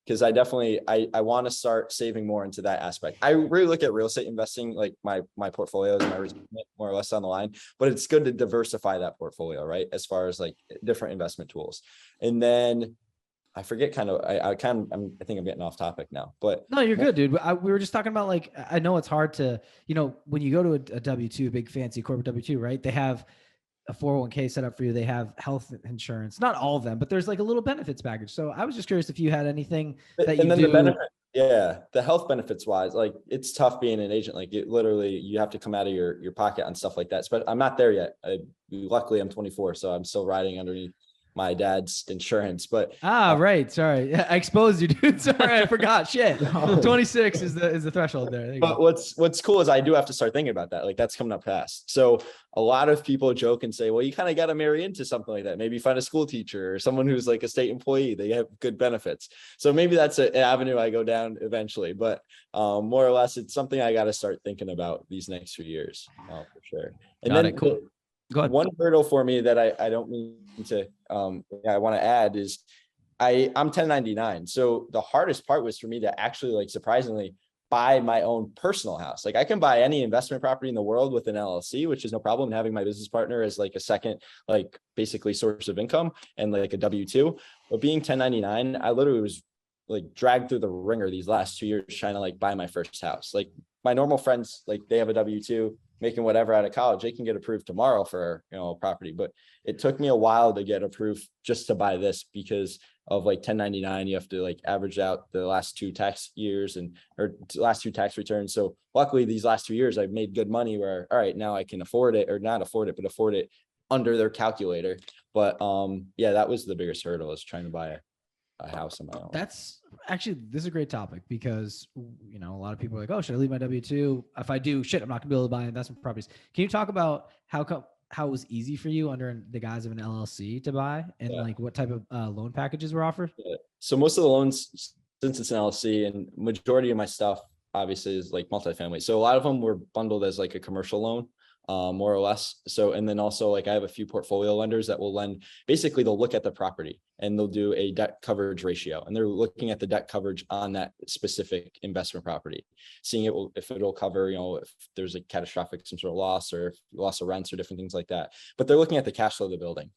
Because I definitely, I want to start saving more into that aspect. I really look at real estate investing, like my portfolios and my retirement more or less on the line, but it's good to diversify that portfolio, right? As far as like different investment tools. And then I forget I think I'm getting off topic now, but no, you're good, dude. We were just talking about, like, I know it's hard to, when you go to a W-2, big fancy corporate W-2, right? They have a 401k set up for you. They have health insurance, not all of them, but there's like a little benefits package. So I was just curious if you had anything that you do. The health benefits wise, like it's tough being an agent. Like it literally, you have to come out of your pocket on stuff like that. But I'm not there yet. Luckily I'm 24, so I'm still riding underneath my dad's insurance, but right. Sorry. I exposed you, dude. Sorry. I forgot. Shit. 26 is the threshold there. But what's cool is I do have to start thinking about that. Like that's coming up fast. So a lot of people joke and say, well, you kind of got to marry into something like that. Maybe find a school teacher or someone who's like a state employee. They have good benefits. So maybe that's an avenue I go down eventually, but more or less it's something I got to start thinking about these next few years for sure. And got it. Cool. Go ahead. One hurdle for me that I don't mean to, I want to add is I'm 1099. So the hardest part was for me to actually, like, surprisingly buy my own personal house. Like I can buy any investment property in the world with an LLC, which is no problem. Having my business partner as like a second, like basically source of income and like a W-2, but being 1099, I literally was like dragged through the ringer these last 2 years trying to like buy my first house. Like my normal friends, like they have a W-2 making whatever out of college, they can get approved tomorrow for, a property. But it took me a while to get approved just to buy this because of like 1099. You have to like average out the last 2 tax years or last 2 tax returns. So luckily these last 2 years I've made good money where, all right, now I can afford it, or not afford it, but afford it under their calculator. But yeah, that was the biggest hurdle, is trying to buy a house on my own. That's actually, this is a great topic because, a lot of people are like, oh, should I leave my W-2? If I do, shit, I'm not gonna be able to buy investment properties. Can you talk about how it was easy for you under the guise of an LLC to buy, and like what type of loan packages were offered? Yeah. So most of the loans, since it's an LLC, and majority of my stuff obviously is like multifamily. So a lot of them were bundled as like a commercial loan. More or less. So, and then also like I have a few portfolio lenders that will lend, basically they'll look at the property and they'll do a debt coverage ratio, and they're looking at the debt coverage on that specific investment property, seeing if it'll cover, if there's a catastrophic, some sort of loss, or loss of rents or different things like that. But they're looking at the cash flow of the building.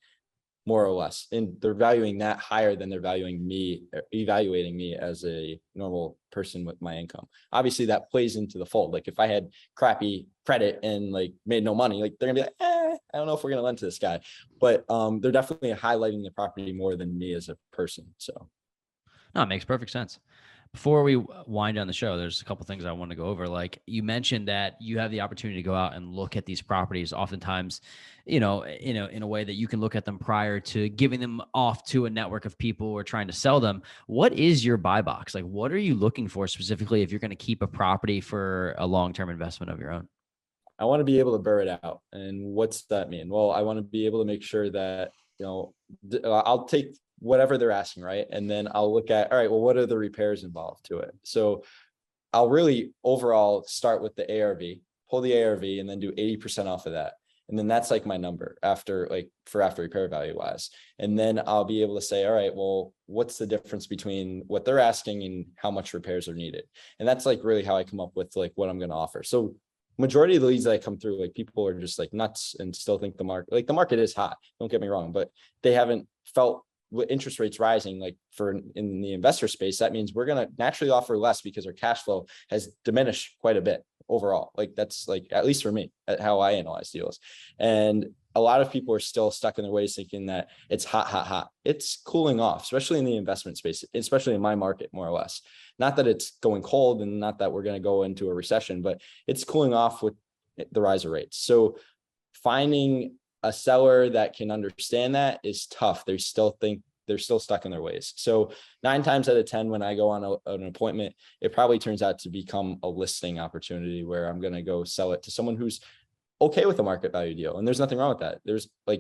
more or less. And they're valuing that higher than they're valuing me, evaluating me as a normal person with my income. Obviously that plays into the fold. Like if I had crappy credit and like made no money, like they're gonna be like, I don't know if we're gonna lend to this guy. But they're definitely highlighting the property more than me as a person. So no, it makes perfect sense. Before we wind down the show, there's a couple things I want to go over. Like you mentioned that you have the opportunity to go out and look at these properties oftentimes, in a way that you can look at them prior to giving them off to a network of people who are trying to sell them. What is your buy box? Like, what are you looking for specifically if you're going to keep a property for a long-term investment of your own? I want to be able to BRRRR it out. And what's that mean? Well, I want to be able to make sure that, I'll take whatever they're asking, right? And then I'll look at, all right, well, what are the repairs involved to it? So I'll really overall start with the ARV, pull the ARV, and then do 80% off of that. And then that's like my number after repair value wise. And then I'll be able to say, all right, well, what's the difference between what they're asking and how much repairs are needed? And that's like really how I come up with like what I'm going to offer. So majority of the leads that I come through, like people are just like nuts and still think the market is hot. Don't get me wrong, but they haven't felt with interest rates rising, like in the investor space, that means we're going to naturally offer less because our cash flow has diminished quite a bit overall. Like that's like, at least for me, at how I analyze deals. And a lot of people are still stuck in their ways thinking that it's hot. It's cooling off, especially in the investment space, especially in my market, more or less. Not that it's going cold and not that we're going to go into a recession, but it's cooling off with the rise of rates. So finding a seller that can understand that is tough. They're still stuck in their ways. So 9 times out of 10, when I go on an appointment, it probably turns out to become a listing opportunity where I'm going to go sell it to someone who's okay with a market value deal. And there's nothing wrong with that.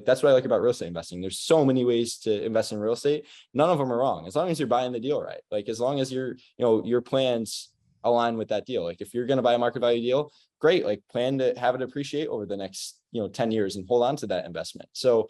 That's what I like about real estate investing. There's so many ways to invest in real estate. None of them are wrong. As long as you're buying the deal right. Like as long as your plans align with that deal. Like if you're going to buy a market value deal, great, like plan to have it appreciate over the next 10 years and hold on to that investment. So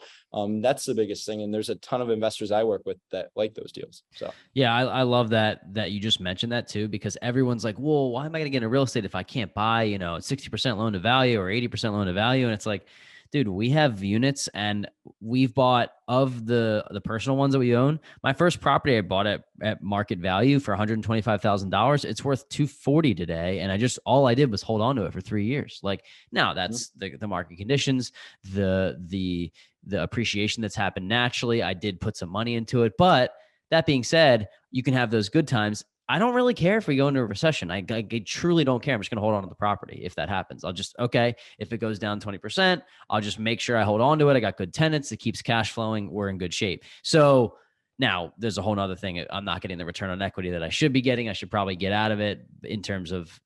that's the biggest thing. And there's a ton of investors I work with that like those deals. So yeah, I love that you just mentioned that too, because everyone's like, well, why am I going to get into real estate if I can't buy 60% loan to value or 80% loan to value? And it's like, dude, we have units and we've bought of the personal ones that we own. My first property I bought at market value for $125,000. It's worth $240 today. And all I did was hold on to it for 3 years. Like now that's the market conditions, the appreciation that's happened naturally. I did put some money into it, but that being said, you can have those good times. I don't really care if we go into a recession. I truly don't care. I'm just going to hold on to the property if that happens. If it goes down 20%, I'll just make sure I hold on to it. I got good tenants. It keeps cash flowing. We're in good shape. So now there's a whole nother thing. I'm not getting the return on equity that I should be getting. I should probably get out of it in terms of,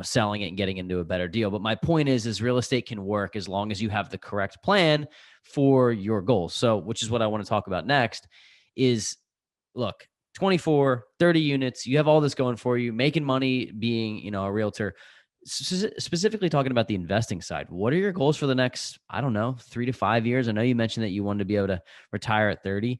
selling it and getting into a better deal. But my point is real estate can work as long as you have the correct plan for your goals. So, which is what I want to talk about next is, look, 24, 30 units, you have all this going for you, making money being, a realtor. Specifically talking about the investing side, what are your goals for the next, 3 to 5 years? I know you mentioned that you wanted to be able to retire at 30.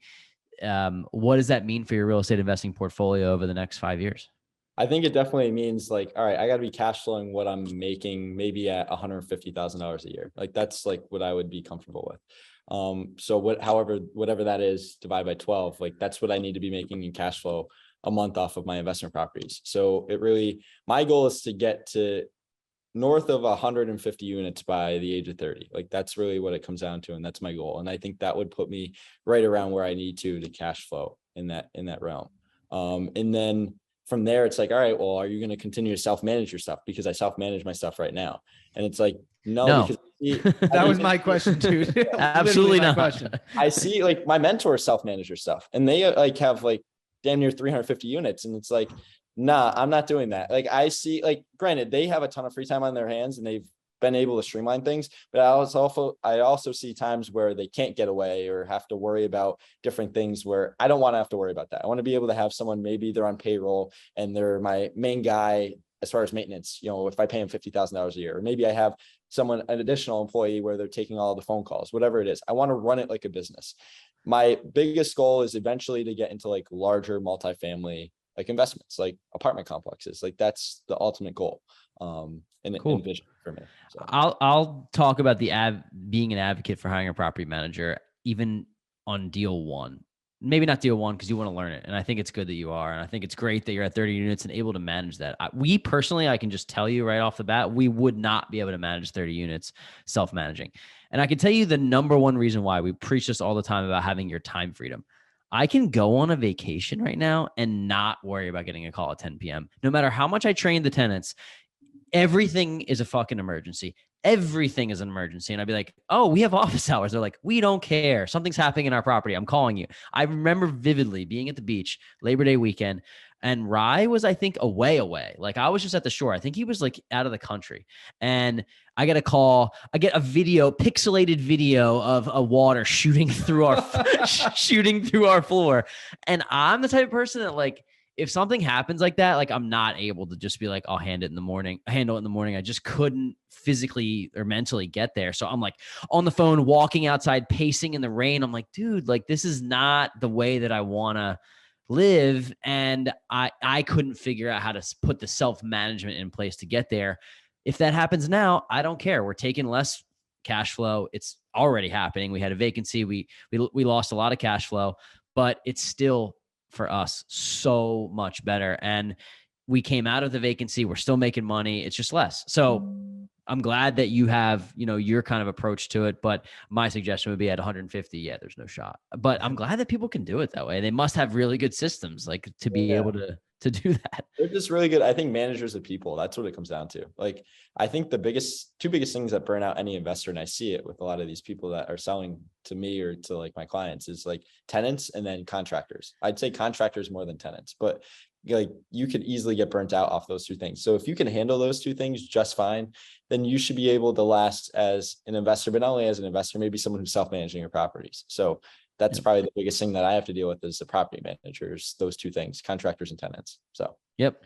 What does that mean for your real estate investing portfolio over the next 5 years? I think it definitely means like, all right, I got to be cash flowing what I'm making maybe at $150,000 a year. Like that's like what I would be comfortable with. So whatever that is, divide by 12, like that's what I need to be making in cash flow a month off of my investment properties. So my goal is to get to north of 150 units by the age of 30. Like that's really what it comes down to. And that's my goal. And I think that would put me right around where I need to cash flow in that realm. And then from there, it's like, all right, well, are you going to continue to self-manage your stuff? Because I self-manage my stuff right now. And it's like, no. Because that was my question too. Absolutely not. Question. I see like my mentors self-manage their stuff and they like have like damn near 350 units. And it's like, nah, I'm not doing that. Like I see, like, granted, they have a ton of free time on their hands and they've been able to streamline things, but I also see times where they can't get away or have to worry about different things where I don't want to have to worry about that. I want to be able to have someone, maybe they're on payroll and they're my main guy as far as maintenance, if I pay them $50,000 a year, or maybe I have an additional employee where they're taking all the phone calls, whatever it is. I want to run it like a business. My biggest goal is eventually to get into like larger multifamily, like investments, like apartment complexes. Like that's the ultimate goal. And vision for me. So. I'll talk about being an advocate for hiring a property manager, even on deal one. Maybe not deal one because you want to learn it. And I think it's good that you are. And I think it's great that you're at 30 units and able to manage that. We personally, I can just tell you right off the bat, we would not be able to manage 30 units self-managing. And I can tell you the number one reason why. We preach this all the time about having your time freedom. I can go on a vacation right now and not worry about getting a call at 10 p.m. No matter how much I train the tenants, everything is a fucking emergency. Everything is an emergency. And I'd be like, oh, we have office hours. They're like, we don't care. Something's happening in our property. I'm calling you. I remember vividly being at the beach, Labor Day weekend, and Rye was, I think, away. Like I was just at the shore. I think he was like out of the country. And I get a call. I get a video, pixelated video of a water shooting through our shooting through our floor. And I'm the type of person that like, if something happens like that, like I'm not able to just be like, I'll handle it in the morning. I just couldn't physically or mentally get there. So I'm like on the phone, walking outside, pacing in the rain. I'm like, dude, like this is not the way that I want to live. And I couldn't figure out how to put the self-management in place to get there. If that happens now, I don't care. We're taking less cash flow. It's already happening. We had a vacancy. We lost a lot of cash flow, but it's still for us so much better. And we came out of the vacancy. We're still making money. It's just less. So I'm glad that you have, your kind of approach to it. But my suggestion would be at 150. Yeah, there's no shot. But I'm glad that people can do it that way. They must have really good systems like to be able to do that. They're just really good. I think managers of people, that's what it comes down to. Like, I think the two biggest things that burn out any investor, and I see it with a lot of these people that are selling to me or to like my clients, is like tenants and then contractors. I'd say contractors more than tenants, but like you could easily get burnt out off those two things. So if you can handle those two things just fine, then you should be able to last as an investor, but not only as an investor, maybe someone who's self-managing your properties. So that's probably the biggest thing that I have to deal with is the property managers, those two things, contractors and tenants. So, Yep.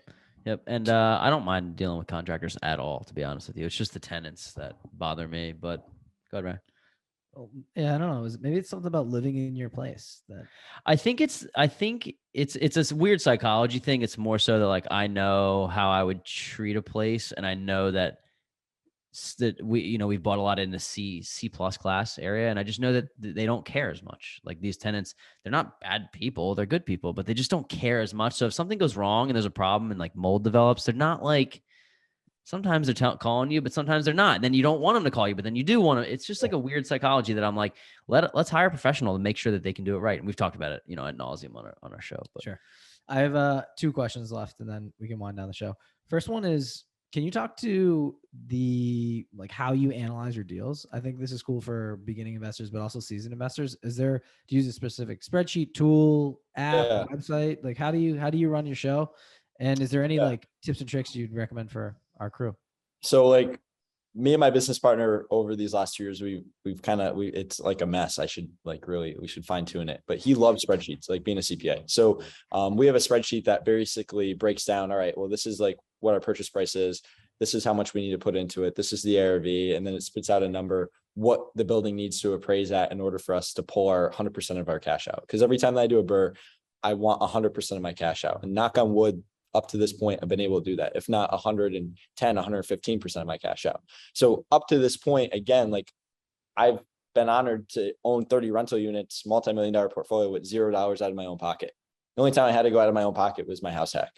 And I don't mind dealing with contractors at all, to be honest with you. It's just the tenants that bother me, but go ahead, Ryan. Well, yeah, I don't know. Maybe it's something about living in your place that I think it's a weird psychology thing. It's more so that like, I know how I would treat a place. And I know that we've bought a lot in the C+ class area. And I just know that they don't care as much. Like these tenants, they're not bad people. They're good people, but they just don't care as much. So if something goes wrong and there's a problem and like mold develops, they're not like, sometimes they're calling you, but sometimes they're not. And then you don't want them to call you, but then you do want to. It's just like a weird psychology that I'm like, let's hire a professional to make sure that they can do it right. And we've talked about it, ad nauseum on our show. But. Sure. I have 2 questions left and then we can wind down the show. First one is, can you talk to how you analyze your deals? I think this is cool for beginning investors, but also seasoned investors. Do you use a specific spreadsheet, tool, app, website? Like how do you run your show? And is there any tips and tricks you'd recommend for our crew? So like me and my business partner over these last 2 years, it's like a mess. We should fine tune it, but he loves spreadsheets, like being a CPA. So we have a spreadsheet that basically breaks down, all right, well, this is like what our purchase price is. This is how much we need to put into it. This is the ARV. And then it spits out a number, what the building needs to appraise at in order for us to pull our 100% of our cash out. Because every time that I do a BRRRR, I want 100% of my cash out. And knock on wood, up to this point, I've been able to do that. If not 110, 115% of my cash out. So up to this point, again, like I've been honored to own 30 rental units, multi-million-dollar portfolio with $0 out of my own pocket. The only time I had to go out of my own pocket was my house hack,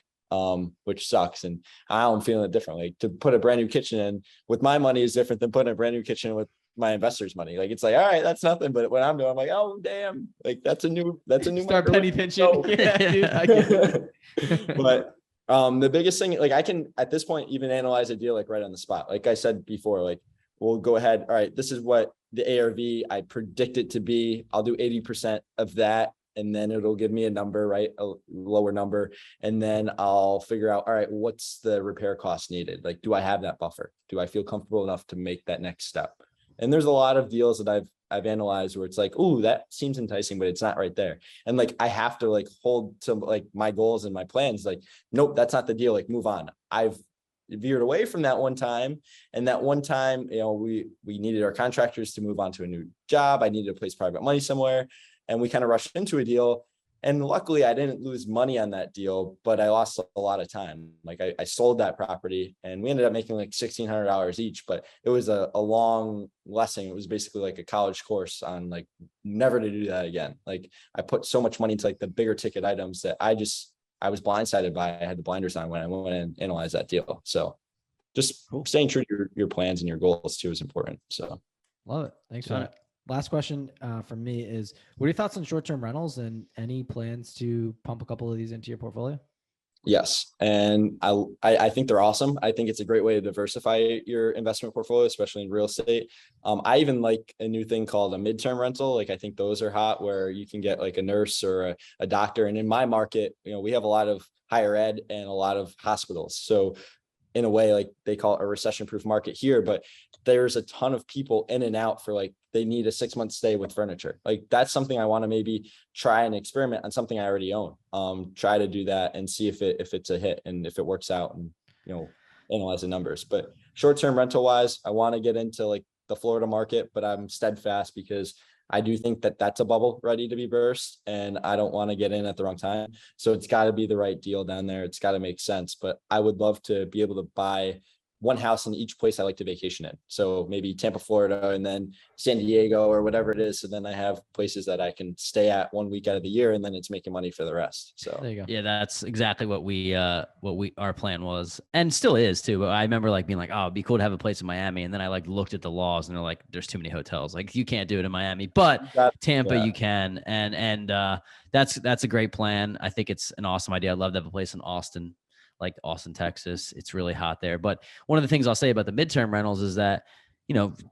which sucks. And I'm feeling it differently. To put a brand new kitchen in with my money is different than putting a brand new kitchen with my investors' money. Like it's like, all right, that's nothing. But when I'm doing, I'm like, oh damn, like that's a new start penny pinching. Oh. Yeah, dude, I get it. But the biggest thing, like I can at this point even analyze a deal like right on the spot. Like I said before, like we'll go ahead. All right, this is what the ARV I predict it to be. I'll do 80% of that. And then it'll give me a number, right? A lower number. And then I'll figure out, all right, what's the repair cost needed? Like, do I have that buffer? Do I feel comfortable enough to make that next step? And there's a lot of deals that I've analyzed where it's like, oh, that seems enticing, but it's not right there. And like, I have to like hold to like my goals and my plans. Like, nope, that's not the deal. Like move on. I've veered away from that one time. And that one time, we needed our contractors to move on to a new job. I needed to place private money somewhere. And we kind of rushed into a deal. And luckily I didn't lose money on that deal, but I lost a lot of time. Like I sold that property and we ended up making like $1,600 each, but it was a long lesson. It was basically like a college course on like never to do that again. Like I put so much money into like the bigger ticket items that I was blindsided by. I had the blinders on when I went and analyzed that deal. So just staying true to your plans and your goals too is important. So love it. Thanks for that. Last question from me is, what are your thoughts on short-term rentals and any plans to pump a couple of these into your portfolio? Yes. And I think they're awesome. I think it's a great way to diversify your investment portfolio, especially in real estate. I even like a new thing called a midterm rental. Like I think those are hot where you can get like a nurse or a doctor. And in my market, we have a lot of higher ed and a lot of hospitals. So in a way, like they call it a recession-proof market here, but there's a ton of people in and out for like, they need a 6-month stay with furniture. Like that's something I want to maybe try and experiment on something I already own. Try to do that and see if it's a hit and if it works out and, analyze the numbers. But short-term rental wise, I want to get into like the Florida market, but I'm steadfast because I do think that that's a bubble ready to be burst and I don't want to get in at the wrong time. So it's got to be the right deal down there. It's got to make sense, but I would love to be able to buy one house in each place I like to vacation in. So maybe Tampa, Florida, and then San Diego or whatever it is. So then I have places that I can stay at 1 week out of the year and then it's making money for the rest. So there you go. Yeah, that's exactly what our plan was and still is too. But I remember like being like, oh, it'd be cool to have a place in Miami. And then I like looked at the laws and they're like, there's too many hotels. Like you can't do it in Miami, but Tampa you can. And that's a great plan. I think it's an awesome idea. I'd love to have a place in Austin, like Austin, Texas. It's really hot there. But one of the things I'll say about the midterm rentals is that,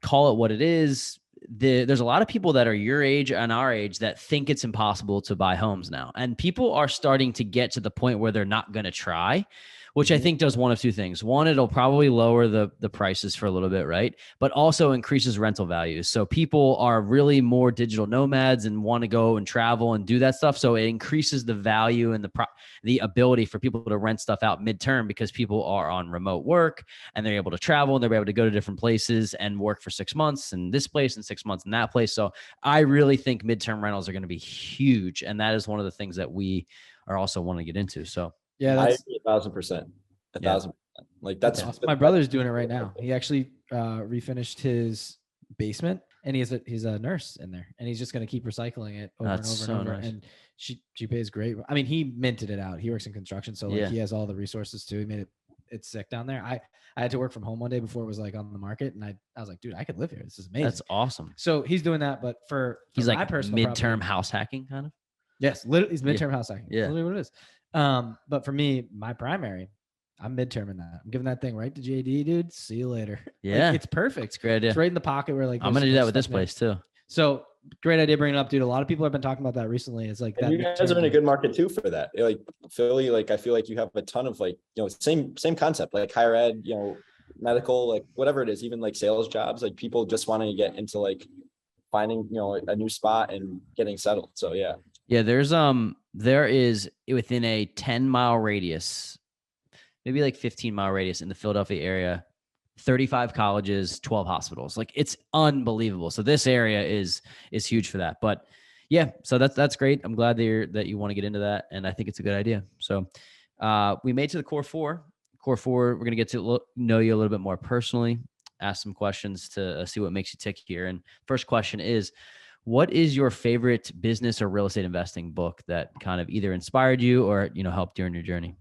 call it what it is. There's a lot of people that are your age and our age that think it's impossible to buy homes now. And people are starting to get to the point where they're not going to try, which I think does one of two things. One, it'll probably lower the prices for a little bit, right? But also increases rental values. So people are really more digital nomads and want to go and travel and do that stuff. So it increases the value and the ability for people to rent stuff out midterm because people are on remote work and they're able to travel and they're able to go to different places and work for 6 months in this place and 6 months in that place. So I really think midterm rentals are going to be huge. And that is one of the things that we are also want to get into. So yeah, I agree 1,000%. 1,000%. Like that's awesome. My brother's doing it right now. He actually refinished his basement and he's a nurse in there and he's just going to keep recycling it over and over and over. Nice. And she pays great. I mean, he minted it out. He works in construction. So like he has all the resources too. He made it's sick down there. I had to work from home one day before it was like on the market. And I was like, dude, I could live here. This is amazing. That's awesome. So he's doing that. But for he's my like personal midterm property, house hacking kind of. Yes. Literally he's midterm house hacking. Yeah. Literally what it is. But for me, my primary, I'm midterming that. I'm giving that thing right to JD, dude. See you later. Yeah. Like, it's perfect. It's a great idea. It's right in the pocket where like I'm going to do that with this place too. So great idea bringing it up, dude. A lot of people have been talking about that recently. It's like and that you guys are in a good market too for that. Like Philly, like I feel like you have a ton of like, same concept, like higher ed, medical, like whatever it is, even like sales jobs, like people just want to get into like finding, a new spot and getting settled. So yeah. Yeah. There is within a 10-mile radius, maybe like 15-mile radius in the Philadelphia area, 35 colleges, 12 hospitals. Like it's unbelievable. So this area is huge for that. But yeah, so that's great. I'm glad that you want to get into that. And I think it's a good idea. So we made to the core four. Core four, we're going to get to know you a little bit more personally, ask some questions to see what makes you tick here. And first question is, what is your favorite business or real estate investing book that kind of either inspired you or, helped during your journey?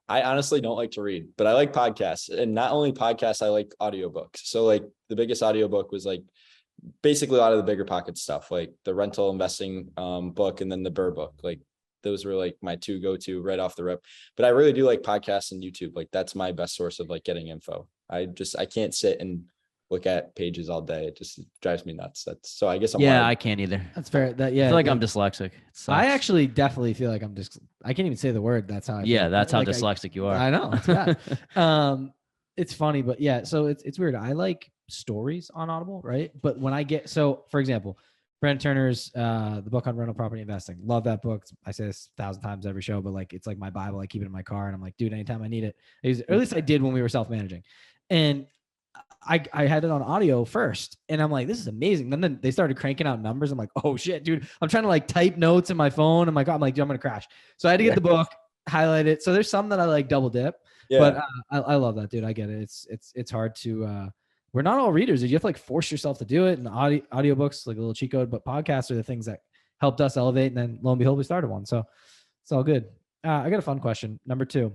I honestly don't like to read, but I like podcasts, and not only podcasts, I like audiobooks. So like the biggest audiobook was like basically a lot of the bigger pocket stuff, like the rental investing book and then the BRRRR book. Like those were like my two go-to right off the rip. But I really do like podcasts and YouTube. Like that's my best source of like getting info. I can't sit and look at pages all day. It just drives me nuts. So I guess I can't either. That's fair. I feel like I'm dyslexic. I actually definitely feel like I'm just, I can't even say the word. That's how I feel. That's how dyslexic you are. I know. It's bad. It's funny, but yeah, so it's weird. I like stories on Audible, right? But when I for example, Brent Turner's the book on rental property investing. Love that book. I say this 1,000 times every show, but like it's like my Bible. I keep it in my car and I'm like, dude, anytime I need it. Or at least I did when we were self-managing. And I had it on audio first, and I'm like, this is amazing. Then they started cranking out numbers. I'm like, oh shit, dude. I'm trying to like type notes in my phone. I'm like, dude, I'm gonna crash. So I had to get the book, highlight it. So there's some that I like double dip, but I love that, dude. I get it. It's hard to. We're not all readers. You have to like force yourself to do it. And audiobooks, like a little cheat code, but podcasts are the things that helped us elevate. And then lo and behold, we started one. So it's all good. I got a fun question. Number 2.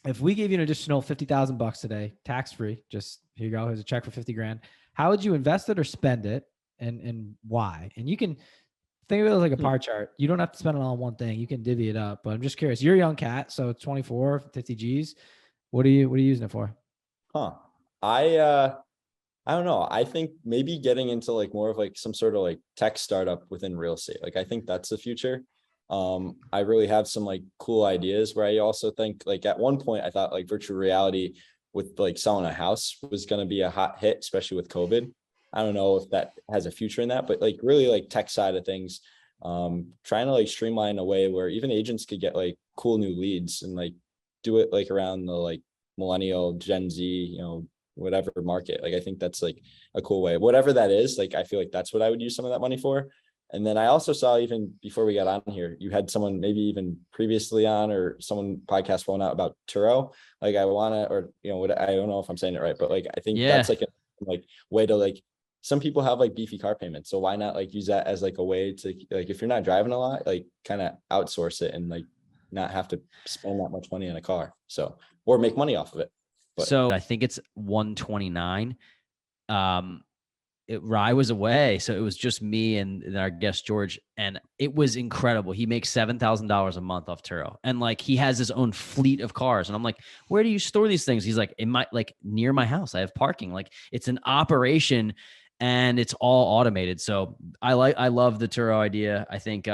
If we gave you an additional $50,000 today, tax free, just here you go, here's a check for 50 grand. How would you invest it or spend it, and why? And you can think of it as like a pie chart. You don't have to spend it all on one thing. You can divvy it up. But I'm just curious. You're a young cat, so 24, 50 G's. What are you using it for? I don't know. I think maybe getting into like more of like some sort of like tech startup within real estate. Like I think that's the future. I really have some like cool ideas where I also think like at one point I thought like virtual reality with like selling a house was going to be a hot hit, especially with COVID. I don't know if that has a future in that, but like really like tech side of things, trying to like streamline a way where even agents could get like cool new leads and like do it like around the like millennial Gen Z, you know, whatever market. Like I think that's like a cool way, whatever that is. Like I feel like that's what I would use some of that money for. And then I also saw, even before we got on here, you had someone maybe even previously on, or someone podcast rolling out about Turo. Like I want to, or, you know, what, I don't know if I'm saying it right, but like, I think that's like a like way to like, some people have like beefy car payments. So why not like use that as like a way to like, if you're not driving a lot, like kind of outsource it and like not have to spend that much money on a car. So, or make money off of it. But. So I think it's 129. Rye was away, so it was just me and our guest George, and it was incredible. He makes $7,000 a month off Turo, and like he has his own fleet of cars. And I'm like, where do you store these things? He's like, in my like near my house, I have parking. Like it's an operation, and it's all automated. So I love the Turo idea. I think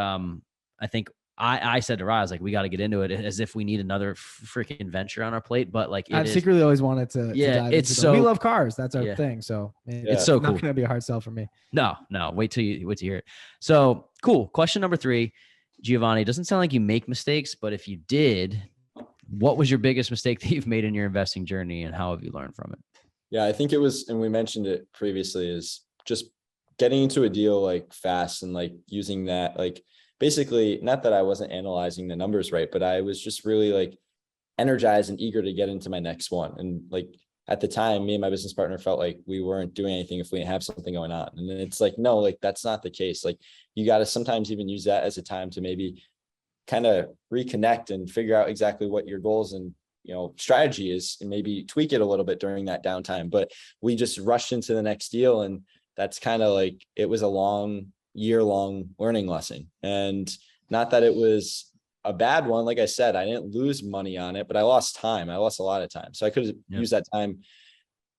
I said to Rye, I was like, we got to get into it, as if we need another freaking venture on our plate. But like, I've secretly always wanted to. Yeah, dive it's into so. We love cars. That's our thing. So it's so cool. Not gonna be a hard sell for me. No. Wait to hear it. So cool. Question number 3, Giovanni. It doesn't sound like you make mistakes, but if you did, what was your biggest mistake that you've made in your investing journey, and how have you learned from it? Yeah, I think it was, and we mentioned it previously, is just getting into a deal like fast and like using that like. Basically, not that I wasn't analyzing the numbers right, but I was just really like energized and eager to get into my next one. And like at the time, me and my business partner felt like we weren't doing anything if we didn't have something going on. And then it's like, no, like that's not the case. Like you got to sometimes even use that as a time to maybe kind of reconnect and figure out exactly what your goals and, you know, strategy is, and maybe tweak it a little bit during that downtime. But we just rushed into the next deal, and that's kind of like, it was a year-long learning lesson. And not that it was a bad one. Like I said, I didn't lose money on it, but I lost time. I lost a lot of time. So I could have used that time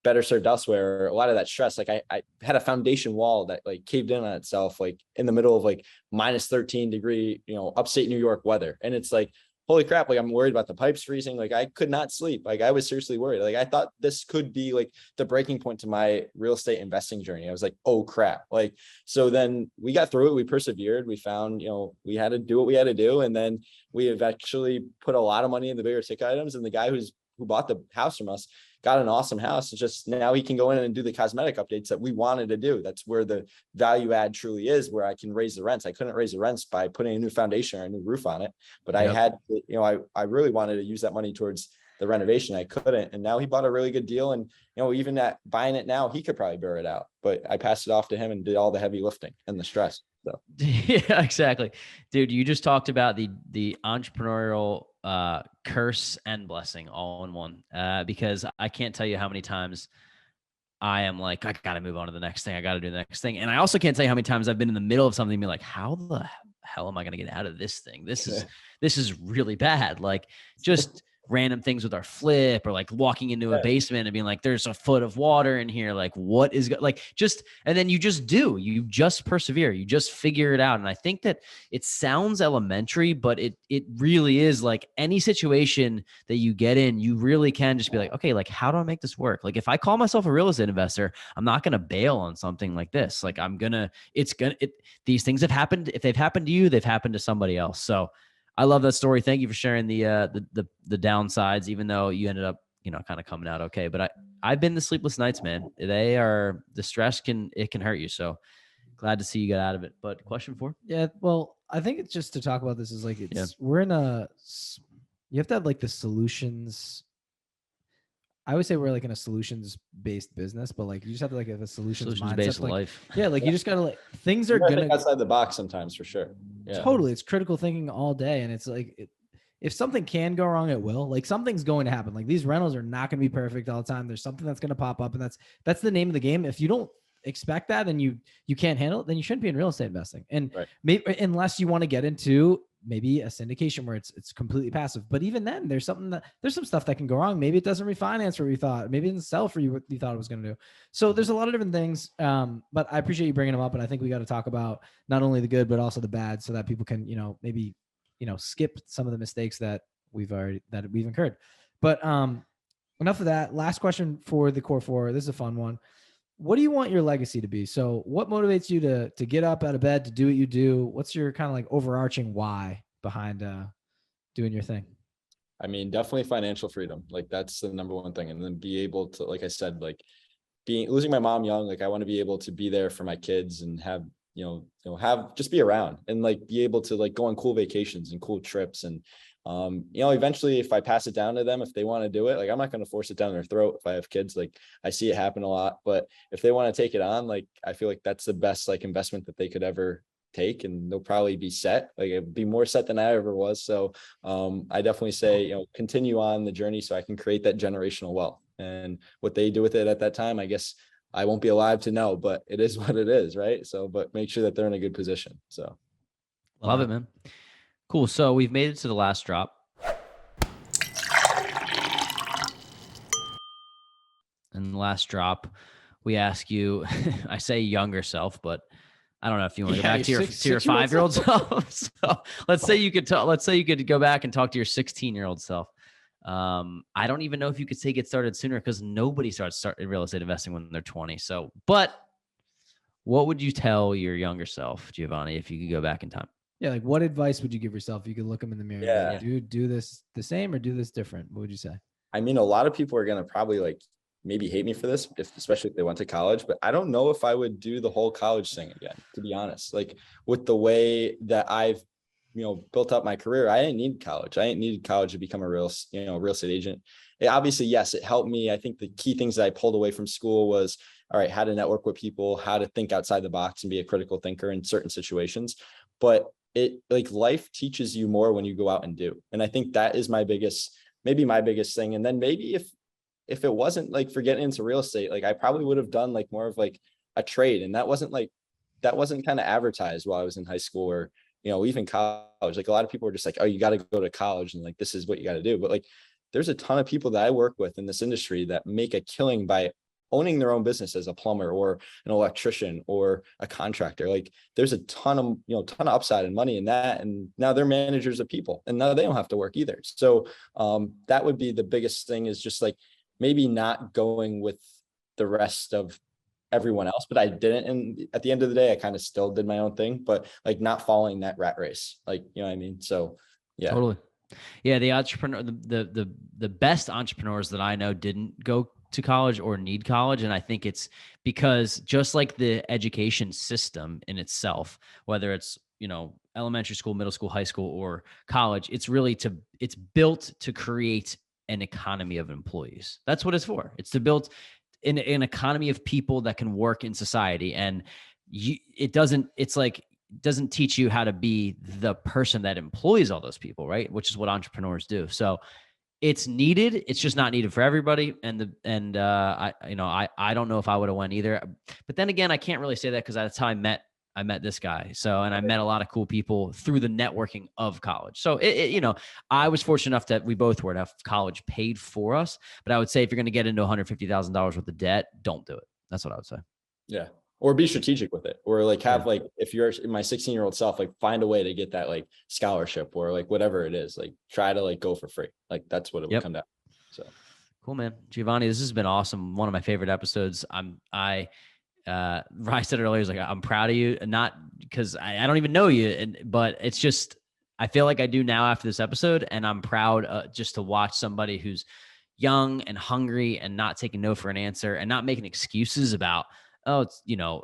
better served elsewhere. A lot of that stress, like I had a foundation wall that like caved in on itself, like in the middle of like minus 13 degree, you know, upstate New York weather. And it's like, holy crap, like I'm worried about the pipes freezing. Like I could not sleep. Like I was seriously worried. Like I thought this could be like the breaking point to my real estate investing journey. I was like, oh crap. Like, so then we got through it. We persevered. We found, you know, we had to do what we had to do. And then we have actually put a lot of money in the bigger ticket items. And the guy who bought the house from us got an awesome house. It's just now he can go in and do the cosmetic updates that we wanted to do. That's where the value add truly is, where I can raise the rents. I couldn't raise the rents by putting a new foundation or a new roof on it, but I had, you know, I really wanted to use that money towards the renovation. I couldn't. And now he bought a really good deal. And, you know, even at buying it now, he could probably BRRRR it out, but I passed it off to him and did all the heavy lifting and the stress. So yeah, exactly. Dude, you just talked about the entrepreneurial curse and blessing all in one, because I can't tell you how many times I am like, I got to move on to the next thing. I got to do the next thing. And I also can't tell you how many times I've been in the middle of something and be like, how the hell am I going to get out of this thing? This is really bad. Like just random things with our flip, or like walking into a basement and being like, there's a foot of water in here. Like what is like, just, and then you just persevere, you just figure it out. And I think that it sounds elementary, but it really is. Like any situation that you get in, you really can just be like, okay, like how do I make this work? Like if I call myself a real estate investor, I'm not going to bail on something like this. Like these things have happened. If they've happened to you, they've happened to somebody else. So I love that story. Thank you for sharing the downsides, even though you ended up kind of coming out okay. But I've been the sleepless nights, man. The stress can hurt you. So glad to see you got out of it. But question 4? Yeah. Well, I think it's just to talk about this is like, you have to have like the solutions. I always say we're like in a solutions based business, but like you just have to like have a solutions mindset. Based like, life. Yeah. Like you just gotta like, things are You gotta going think to outside the box sometimes for sure. Yeah. totally. It's critical thinking all day. And it's like, if something can go wrong, it will. Like something's going to happen. Like these rentals are not going to be perfect all the time. There's something that's going to pop up, and that's the name of the game. If you don't expect that and you can't handle it, then you shouldn't be in real estate investing. And maybe unless you want to get into maybe a syndication where it's completely passive. But even then, there's some stuff that can go wrong. Maybe it doesn't refinance what we thought. Maybe it doesn't sell for you what you thought it was going to do. So there's a lot of different things. But I appreciate you bringing them up, and I think we got to talk about not only the good but also the bad, so that people can maybe skip some of the mistakes that we've incurred. But enough of that. Last question for the core 4. This is a fun one. What do you want your legacy to be? So what motivates you to get up out of bed, to do what you do? What's your kind of like overarching why behind doing your thing? I mean, definitely financial freedom. Like that's the number one thing. And then be able to, like I said, like losing my mom young, like I want to be able to be there for my kids and have, just be around and like be able to like go on cool vacations and cool trips. And, eventually if I pass it down to them, if they want to do it, like I'm not going to force it down their throat. If I have kids, like I see it happen a lot, but if they want to take it on, like, I feel like that's the best like investment that they could ever take, and they'll probably be set. Like it'd be more set than I ever was. So, I definitely say, continue on the journey so I can create that generational wealth. And what they do with it at that time, I guess I won't be alive to know, but it is what it is. Right. So, but make sure that they're in a good position. So. Love it, man. Cool. So we've made it to the last drop. And the last drop, we ask you, I say younger self, but I don't know if you want to go back to your 5-year-old self. So let's say you could go back and talk to your 16-year-old self. I don't even know if you could say get started sooner, because nobody starts real estate investing when they're 20. So, but what would you tell your younger self, Giovanni, if you could go back in time? Yeah. Like what advice would you give yourself? You could look them in the mirror. Yeah. And like, do this the same or do this different. What would you say? I mean, a lot of people are going to probably like maybe hate me for this, especially if they went to college, but I don't know if I would do the whole college thing again, to be honest. Like with the way that I've, built up my career, I didn't need college. I didn't need college to become a real estate agent. Obviously, yes, it helped me. I think the key things that I pulled away from school was, all right, how to network with people, how to think outside the box and be a critical thinker in certain situations. But it like life teaches you more when you go out and do. And I think that is my biggest thing. And then maybe if it wasn't like for getting into real estate, like I probably would have done like more of like a trade. And that wasn't kind of advertised while I was in high school or, even college. Like a lot of people were just like, oh, you got to go to college and like, this is what you got to do. But like, there's a ton of people that I work with in this industry that make a killing by owning their own business as a plumber or an electrician or a contractor. Like there's a ton of upside and money in that. And now they're managers of people and now they don't have to work either. So that would be the biggest thing, is just like maybe not going with the rest of everyone else, but I didn't. And at the end of the day, I kind of still did my own thing, but like not following that rat race, like, you know what I mean? So yeah. Totally. Yeah. The entrepreneur, the best entrepreneurs that I know didn't go to college or need college. And I think it's because just like the education system in itself, whether it's, elementary school, middle school, high school, or college, it's built to create an economy of employees. That's what it's for. It's to build an economy of people that can work in society. And it doesn't teach you how to be the person that employs all those people, right? Which is what entrepreneurs do. So it's needed. It's just not needed for everybody. I don't know if I would have went either, but then again, I can't really say that because that's how I met this guy. So, and I met a lot of cool people through the networking of college. So I was fortunate enough that we both were to have college paid for us, but I would say if you're going to get into $150,000 worth of debt, don't do it. That's what I would say. Yeah. Or be strategic with it, or like have like, if you're my 16-year-old self, like find a way to get that like scholarship or like whatever it is, like try to like go for free. Like that's what it would come down. So cool, man. Giovanni, this has been awesome. One of my favorite episodes. I said it earlier, is like, I'm proud of you, and not because I don't even know you, but it's just, I feel like I do now after this episode, and I'm proud just to watch somebody who's, young and hungry and not taking no for an answer and not making excuses about, oh, it's,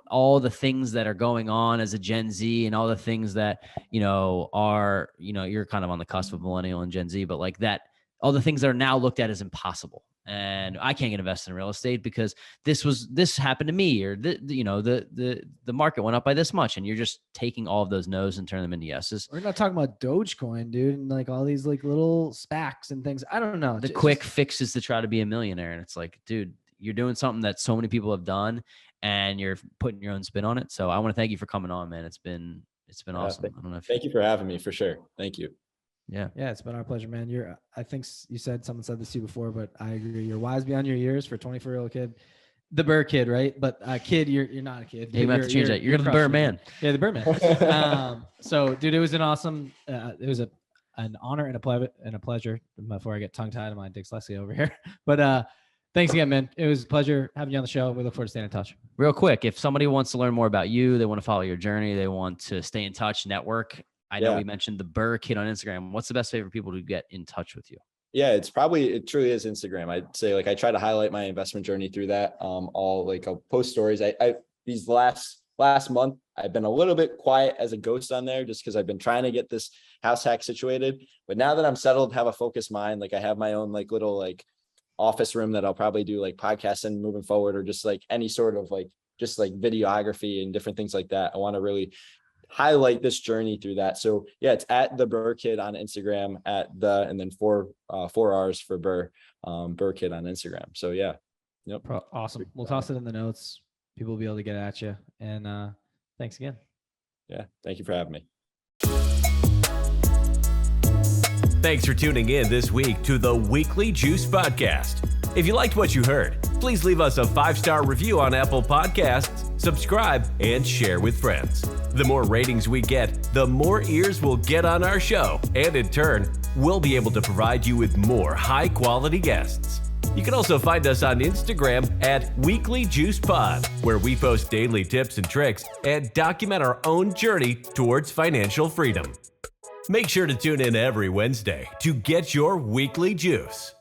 all the things that are going on as a Gen Z and all the things that, are, you're kind of on the cusp of millennial and Gen Z, but like that, all the things that are now looked at as impossible. And I can't get invested in real estate because this happened to me, or the market went up by this much, and you're just taking all of those no's and turning them into yeses. We're not talking about Dogecoin, dude, and like all these like little SPACs and things. I don't know. The quick fixes to try to be a millionaire, and it's like, dude, you're doing something that so many people have done, and you're putting your own spin on it. So I want to thank you for coming on, man. It's been awesome. I don't know if thank you for having me, for sure. Thank you. Yeah, it's been our pleasure, man. I think someone said this to you before, but I agree. You're wise beyond your years for a 24-year-old kid. The Burr kid, right? But kid, you're not a kid. Yeah, you have to change that. You're the Burr man. Yeah, the Burr man. So, dude, it was an awesome. It was an honor and a pleasure. Before I get tongue tied on my dyslexia over here, but thanks again, man. It was a pleasure having you on the show. We look forward to staying in touch. Real quick, if somebody wants to learn more about you, they want to follow your journey, they want to stay in touch, network. I know we mentioned the Burr Kid on Instagram. What's the best way for people to get in touch with you? Yeah, it truly is Instagram. I'd say like I try to highlight my investment journey through that. I'll post stories. I these last month, I've been a little bit quiet as a ghost on there just because I've been trying to get this house hack situated. But now that I'm settled, have a focused mind, like I have my own like little like office room that I'll probably do like podcasts in moving forward, or just like any sort of like just like videography and different things like that. I want to really highlight this journey through that. So yeah, it's at the Burr Kid on Instagram, and then four R's for Burr, Burr Kid on Instagram. So yeah. Yep. Awesome. We'll toss it in the notes. People will be able to get at you. And thanks again. Yeah. Thank you for having me. Thanks for tuning in this week to the Weekly Juice Podcast. If you liked what you heard, please leave us a 5-star review on Apple Podcasts, subscribe, and share with friends. The more ratings we get, the more ears we'll get on our show, and in turn, we'll be able to provide you with more high-quality guests. You can also find us on Instagram at Weekly Juice Pod, where we post daily tips and tricks and document our own journey towards financial freedom. Make sure to tune in every Wednesday to get your weekly juice.